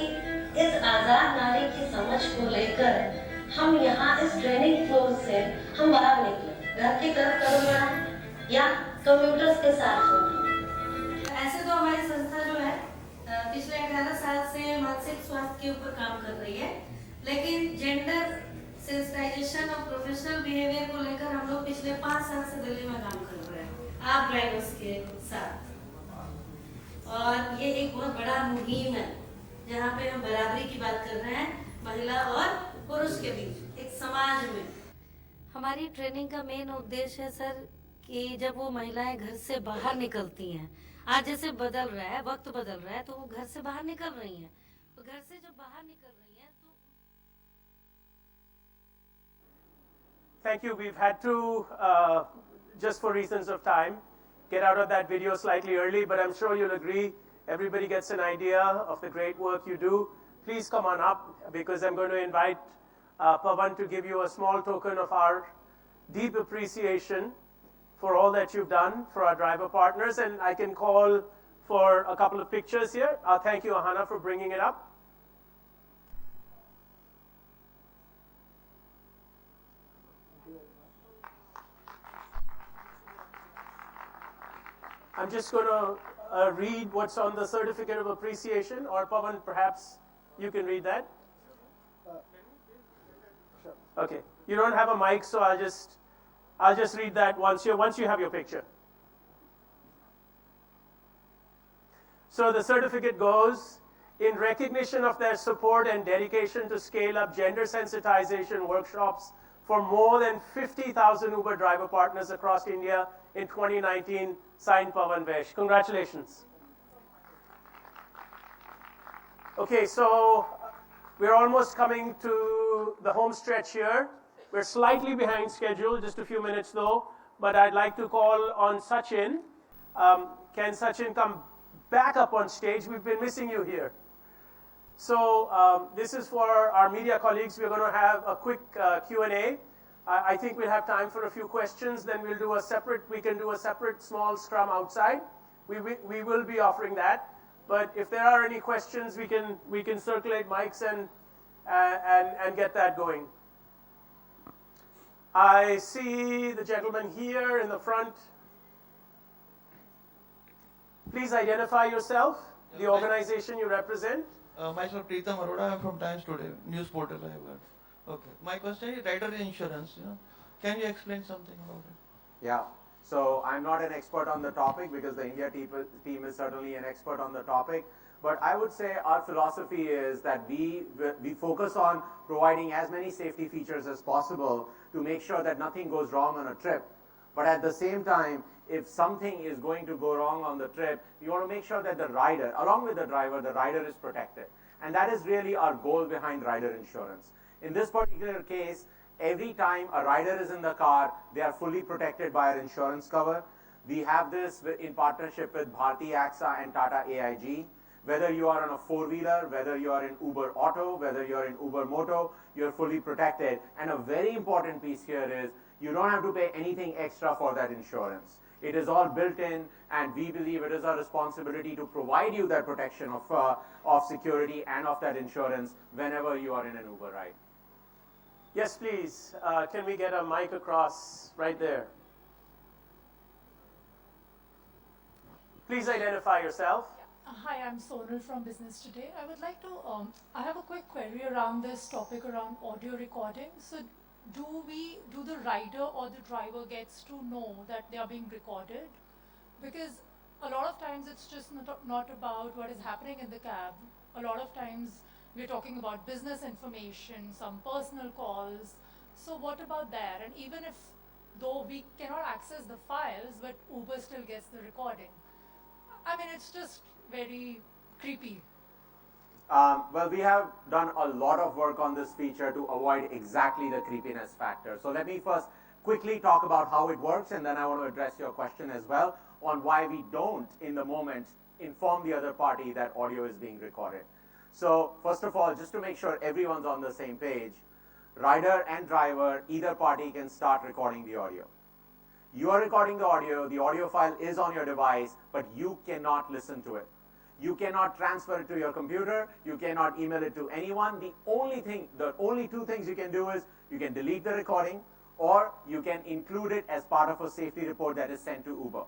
इस आजाद नारी की समझ को लेकर हम यहाँ इस ट्रेनिंग फ्लोर से हम बाहर निकले, घर की तरफ कदम बढ़ाएं या कंप्यूटर्स के साथ हों। ऐसे तो हमारी संस्था जो है पिछले 11 साल से मानसिक स्वास्थ्य के ऊपर काम कर रही है, लेकिन जेंडर सेंसिटाइजेशन और प्रोफेशनल बिहेवियर को लेकर हम लोग पिछले 5 साल से दिल्ली में काम कर रहे हैं आप ड्राइवर्स के साथ। और ये एक बहुत बड़ा मुहिम है जहाँ पे हम बराबरी की बात कर रहे हैं महिला और पुरुष के बीच एक समाज में। हमारी ट्रेनिंग का मेन उद्देश्य है सर कि जब वो महिलाएं घर से बाहर निकलती हैं, आज जैसे बदल रहा है, वक्त बदल रहा है, तो वो घर से बाहर निकल रही हैं, तो घर से जब बाहर निकल रही हैं तो
Thank you. We've had to, just for reasons of time, get out of that video slightly early, but I'm sure you'll agree, everybody gets an idea of the great work you do. Please come on up, because I'm going to invite Pawan to give you a small token of our deep appreciation for all that you've done for our driver partners, and I can call for a couple of pictures here. Thank you, Ahana, for bringing it up. I'm just going to read what's on the certificate of appreciation, or Pawan, perhaps you can read that. Okay, you don't have a mic, so I'll just read that once you have your picture. So the certificate goes, in recognition of their support and dedication to scale up gender sensitization workshops for more than 50,000 Uber driver partners across India in 2019, signed Pawan Vesh. Congratulations. Okay, so we're almost coming to the home stretch here. We're slightly behind schedule, just a few minutes though, but I'd like to call on Sachin. Can Sachin come back up on stage? We've been missing you here. So this is for our media colleagues. We're going to have a quick Q&A. I think we'll have time for a few questions. Then we can do a separate small scrum outside. We will be offering that. But if there are any questions, we can circulate mics and get that going. I see the gentleman here in the front. Please identify yourself, the organization you represent.
Myself Preetham Arora, I'm from Times Today, news portal I have got. Okay, my question is rider insurance, Can you explain something about it?
Yeah, so I'm not an expert on the topic because the India team is certainly an expert on the topic. But I would say our philosophy is that we focus on providing as many safety features as possible to make sure that nothing goes wrong on a trip. But at the same time, if something is going to go wrong on the trip, we want to make sure that the rider, along with the driver, the rider is protected. And that is really our goal behind rider insurance. In this particular case, every time a rider is in the car, they are fully protected by our insurance cover. We have this in partnership with Bharti AXA and Tata AIG. Whether you are on a four-wheeler, whether you are in Uber Auto, whether you are in Uber Moto, you're fully protected. And a very important piece here is you don't have to pay anything extra for that insurance. It is all built in, and we believe it is our responsibility to provide you that protection of security and of that insurance whenever you are in an Uber ride.
Yes, please. Can we get a mic across right there? Please identify yourself.
Hi, I'm Sonal from Business Today. I would like to, I have a quick query around this topic around audio recording. So do the rider or the driver gets to know that they are being recorded? Because a lot of times it's just not about what is happening in the cab. A lot of times we're talking about business information, some personal calls. So what about that? And even if, though we cannot access the files, but Uber still gets the recording. I mean, it's just very creepy.
Well, we have done a lot of work on this feature to avoid exactly the creepiness factor. So let me first quickly talk about how it works, and then I want to address your question as well on why we don't, in the moment, inform the other party that audio is being recorded. So first of all, just to make sure everyone's on the same page, rider and driver, either party can start recording the audio. You are recording the audio file is on your device, but you cannot listen to it. You cannot transfer it to your computer, you cannot email it to anyone. The only two things you can do is you can delete the recording, or you can include it as part of a safety report that is sent to Uber.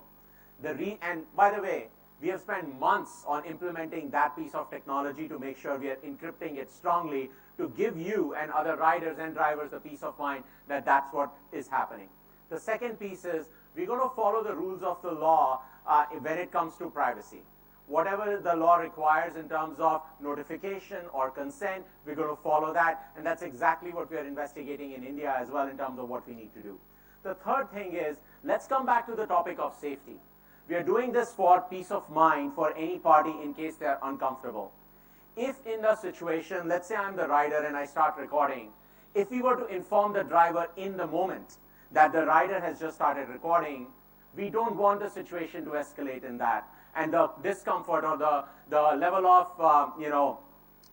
And by the way, we have spent months on implementing that piece of technology to make sure we are encrypting it strongly to give you and other riders and drivers the peace of mind that that's what is happening. The second piece is we're going to follow the rules of the law when it comes to privacy. Whatever the law requires in terms of notification or consent, we're going to follow that, and that's exactly what we are investigating in India as well in terms of what we need to do. The third thing is, let's come back to the topic of safety. We are doing this for peace of mind for any party in case they are uncomfortable. If in the situation, let's say I'm the rider and I start recording, if we were to inform the driver in the moment that the rider has just started recording, we don't want the situation to escalate in that. And the discomfort or the level of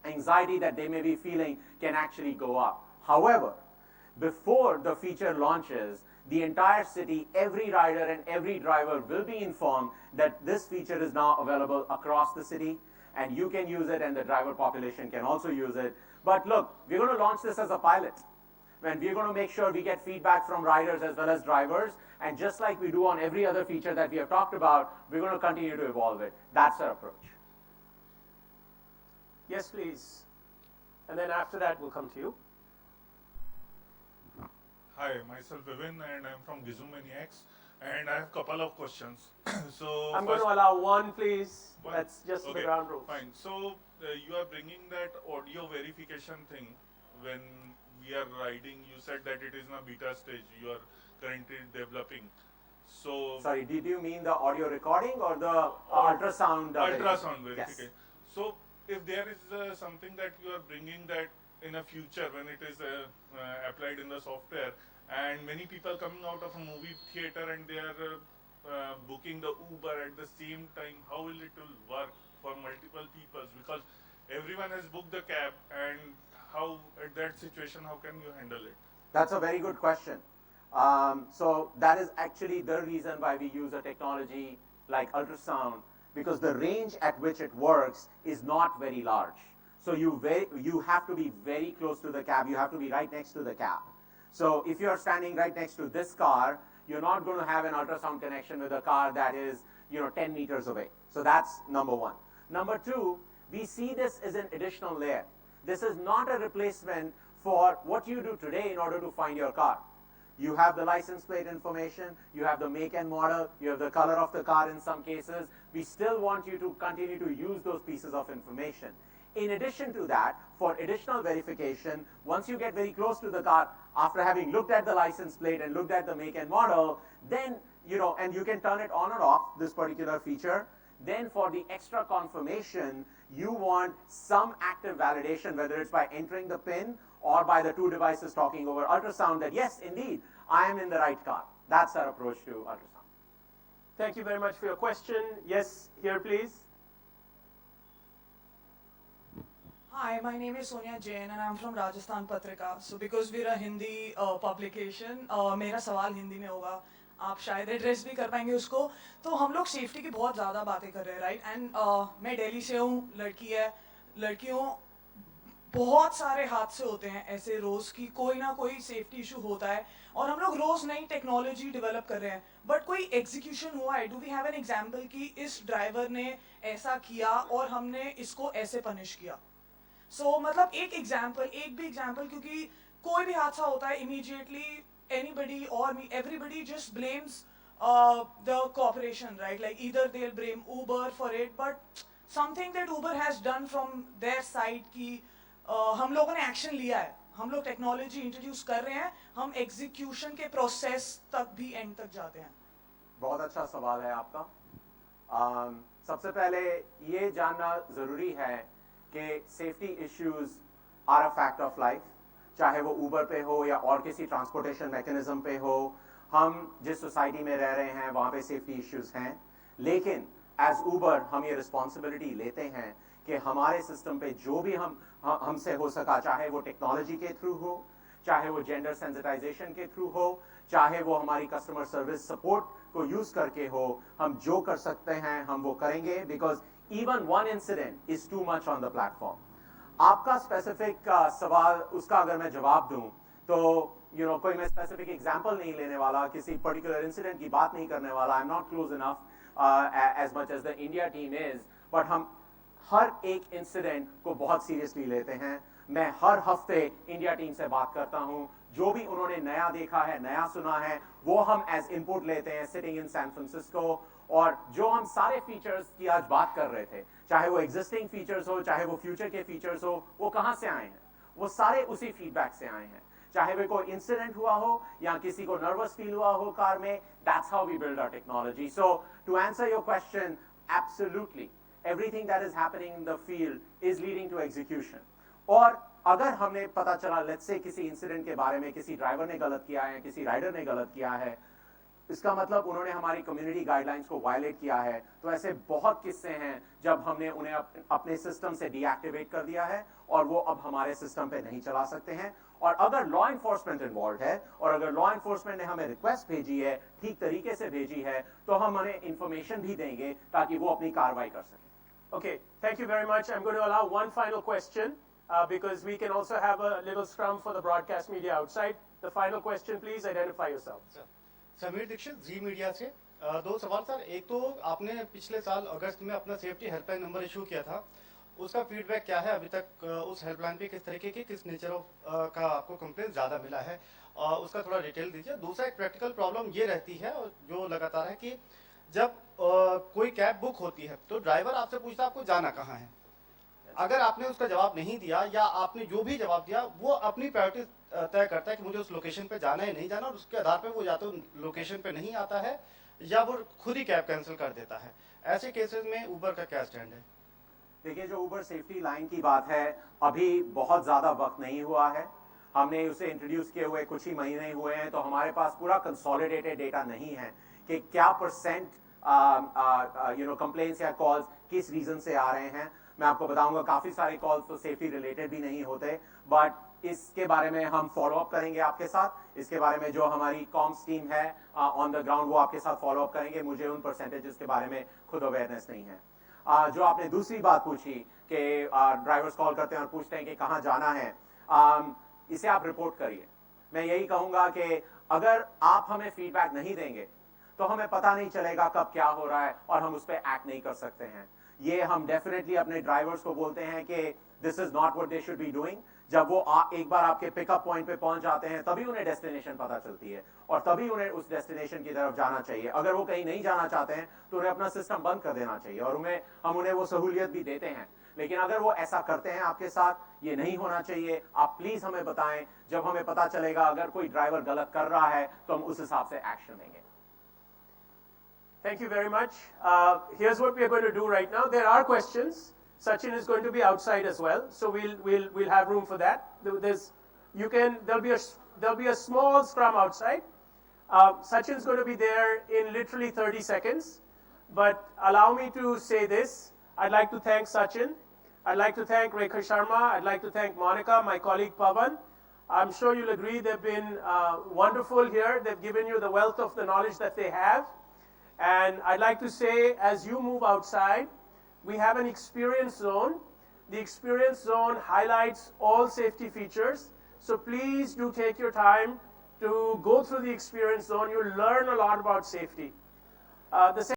anxiety that they may be feeling can actually go up. However, before the feature launches, the entire city, every rider and every driver will be informed that this feature is now available across the city, and you can use it and the driver population can also use it. But look, we're going to launch this as a pilot. And we're going to make sure we get feedback from riders as well as drivers. And just like we do on every other feature that we have talked about, we're going to continue to evolve it. That's our approach.
Yes, please. And then after that, we'll come to you.
Hi, myself Vivin, and I'm from Gizumaniacs, and I have a couple of questions. So
I'm going to allow one, please.
One?
That's just
Okay,
the ground rules.
Fine. So you are bringing that audio verification thing when we are riding. You said that it is in a beta stage. You are currently developing. So
sorry, did you mean the audio recording or the ultrasound?
Ultrasound verification.
Yes.
So if there is something that you are bringing that in a future when it is applied in the software, and many people coming out of a movie theater and they are booking the Uber at the same time, how will it work for multiple people? Because everyone has booked the cab, and how at that situation, how can you handle it?
That's a very good question. So that is actually the reason why we use a technology like ultrasound, because the range at which it works is not very large. So you have to be very close to the cab. You have to be right next to the cab. So if you're standing right next to this car, you're not going to have an ultrasound connection with a car that is 10 meters away. So that's number one. Number two, we see this as an additional layer. This is not a replacement for what you do today in order to find your car. You have the license plate information, you have the make and model, you have the color of the car in some cases. We still want you to continue to use those pieces of information. In addition to that, for additional verification, once you get very close to the car, after having looked at the license plate and looked at the make and model, then, and you can turn it on or off, this particular feature. Then for the extra confirmation, you want some active validation, whether it's by entering the PIN or by the two devices talking over ultrasound, that yes, indeed, I am in the right car. That's our approach to ultrasound.
Thank you very much for your question. Yes, here please.
Hi, my name is Sonia Jain and I'm from Rajasthan Patrika. So because we're a Hindi publication, मेरा सवाल हिंदी में होगा. आप शायद address भी कर पाएंगे उसको. तो हम लोग सेफ्टी की बहुत ज़्यादा बातें कर रहे हैं, राइट? एंड मैं दिल्ली से हूँ, लड़की है, लड़कियों बहुत सारे हादसे होते हैं ऐसे रोज़ की, कोई ना कोई सेफ्टी इशू होता है और हम लोग रोज़ नई टेक्नोलॉजी डेवलप कर रहे हैं, बट कोई एग्जीक्यूशन हुआ है? Do we have an example कि इस ड्राइवर ने ऐसा किया और हमने इसको ऐसे पनिश किया? मतलब एक भी एग्जाम्पल, क्योंकि कोई भी हादसा होता है immediately anybody or me everybody just blames the corporation, right? Like either they'll blame Uber for it, but something that Uber has done from their side कि हम लोगों ने एक्शन लिया है, हम लोग टेक्नोलॉजी इंट्रोड्यूस कर रहे हैं, हम एग्जीक्यूशन के प्रोसेस तक भी एंड तक जाते हैं।
बहुत अच्छा सवाल है आपका। सबसे पहले ये जानना ज़रूरी है कि safety issues are a fact of life, चाहे वो ऊबर पे हो या और किसी ट्रांसपोर्टेशन मैकेनिज्म पे हो। हम जिस सोसाइटी में रह रहे हैं वहाँ पे सेफ्टी इश्यूज हैं, लेकिन एज ऊबर हम ये रिस्पॉन्सिबिलिटी लेते हैं कि हमारे सिस्टम पे जो भी हमसे हो सका, चाहे वो टेक्नोलॉजी के थ्रू हो, चाहे वो जेंडर सेंसिटाइजेशन के थ्रू हो, चाहे वो हमारी कस्टमर सर्विस सपोर्ट को यूज करके हो, हम जो कर सकते हैं हम वो करेंगे, because even one incident is too much on the platform. आपका स्पेसिफिक सवाल, उसका अगर मैं जवाब दूं तो कोई मैं स्पेसिफिक एग्जांपल नहीं लेने वाला, किसी पर्टिकुलर इंसिडेंट की बात नहीं करने वाला। I am not close enough as much as the India team is, but हम हर एक इंसिडेंट को बहुत सीरियसली लेते हैं। मैं हर हफ्ते इंडिया टीम से बात करता हूं, जो भी उन्होंने नया देखा है, नया सुना है, वो हम एज इनपुट लेते हैं सिटिंग इन सैन फ्रांसिस्को। और जो हम सारे फीचर्स की आज बात कर रहे थे, चाहे वो एग्जिस्टिंग फीचर्स हो, चाहे वो फ्यूचर के फीचर्स हो, वो कहां से आए हैं? वो सारे उसी फीडबैक से आए हैं। चाहे वो कोई इंसिडेंट हुआ हो या किसी को नर्वस फील हुआ हो कार में, that's how we build our technology. So to answer your question, absolutely everything that is happening in the field is leading to execution। और अगर हमने पता चला, लेट्स से किसी इंसिडेंट के बारे में किसी ड्राइवर ने गलत किया है, किसी राइडर ने गलत किया है, इसका मतलब उन्होंने हमारी कम्युनिटी गाइडलाइंस को वायलेट किया है, तो ऐसे बहुत किस्से हैं जब हमने उन्हें अपने सिस्टम से डीएक्टिवेट कर दिया है और वो अब हमारे सिस्टम पे नहीं चला सकते हैं। और अगर लॉ एनफोर्समेंट इन्वॉल्व है और अगर लॉ एनफोर्समेंट ने हमें रिक्वेस्ट भेजी है, ठीक तरीके से भेजी है, तो हम उन्हें इंफॉर्मेशन भी देंगे ताकि वो अपनी कार्रवाई कर सकें।
Okay, thank you very much. I'm going to allow one final question because we can also have a little scrum for the broadcast media outside. The final question, please identify yourself.
Sameer Dikshit, Zee Media से। दो सवाल sir. एक तो आपने पिछले साल अगस्त में अपना सेफ्टी हेल्पलाइन नंबर इशू किया था, उसका फीडबैक क्या है अभी तक? उस हेल्पलाइन पे किस तरीके की, किस नेचर ऑफ का आपको कंप्लेंट ज़्यादा मिला है, उसका थोड़ा डिटेल दीजिए। दूसरा, एक प्रैक्टिकल प्रॉब्लम ये रहती है जो लगातार है कि जब कोई कैब बुक होती है तो ड्राइवर आपसे पूछता है आपको जाना कहाँ है। अगर आपने उसका जवाब नहीं दिया या आपने जो भी जवाब दिया, वो अपनी प्रायोरिटी तय करता है कि मुझे उस लोकेशन पे जाना है नहीं जाना, और उसके आधार पे वो या तो लोकेशन पे नहीं आता है या वो खुद ही कैब कैंसिल कर देता है। ऐसे केसेस में ऊबर का क्या स्टैंड है?
देखिए, जो ऊबर सेफ्टी लाइन की बात है, अभी बहुत ज़्यादा वक्त नहीं हुआ है। हमने उसे इंट्रोड्यूस किए हुए कुछ ही महीने हुए हैं, तो हमारे पास पूरा कंसोलिडेटेड डेटा नहीं है कि क्या परसेंट कंप्लेंट्स या कॉल्स किस रीजन से आ रहे हैं। मैं आपको बताऊंगा, काफी सारे कॉल्स तो सेफ्टी रिलेटेड भी नहीं होते, बट इसके बारे में हम फॉलो अप करेंगे आपके साथ। इसके बारे में जो हमारी कॉम्स टीम है ऑन द ग्राउंड, वो आपके साथ फॉलो अप करेंगे। मुझे उन परसेंटेजेस के बारे में खुद अवेयरनेस नहीं है। जो आपने दूसरी बात पूछी कि ड्राइवर्स कॉल करते हैं और पूछते हैं कि कहाँ जाना है, इसे आप रिपोर्ट करिए। मैं यही कहूंगा कि अगर आप हमें फीडबैक नहीं देंगे तो हमें पता नहीं चलेगा कब क्या हो रहा है और हम उस पर एक्ट नहीं कर सकते हैं। ये हम डेफिनेटली अपने ड्राइवर्स को बोलते हैं कि this is not what they should be doing. जब वो एक बार आपके पिकअप पॉइंट पे पहुंच जाते हैं, तभी उन्हें डेस्टिनेशन पता चलती है और तभी उन्हें उस डेस्टिनेशन की तरफ जाना चाहिए। अगर वो कहीं नहीं जाना चाहते हैं तो उन्हें अपना सिस्टम बंद कर देना चाहिए, और हम उन्हें वो सहूलियत भी देते हैं। लेकिन अगर वो ऐसा करते हैं आपके साथ, ये नहीं होना चाहिए। आप प्लीज हमें बताएं, जब हमें पता चलेगा अगर कोई ड्राइवर गलत कर रहा है तो हम उस हिसाब से एक्शन लेंगे।
Thank you very much. Here's what we are going to do right now. There are questions. Sachin is going to be outside as well, so we'll have room for that. There'll be a small scrum outside. Sachin's going to be there in literally 30 seconds. But allow me to say this. I'd like to thank Sachin. I'd like to thank Rekha Sharma. I'd like to thank Monica, my colleague Pavan. I'm sure you'll agree they've been wonderful here. They've given you the wealth of the knowledge that they have. And I'd like to say, as you move outside, we have an experience zone. The experience zone highlights all safety features. So please do take your time to go through the experience zone. You'll learn a lot about safety.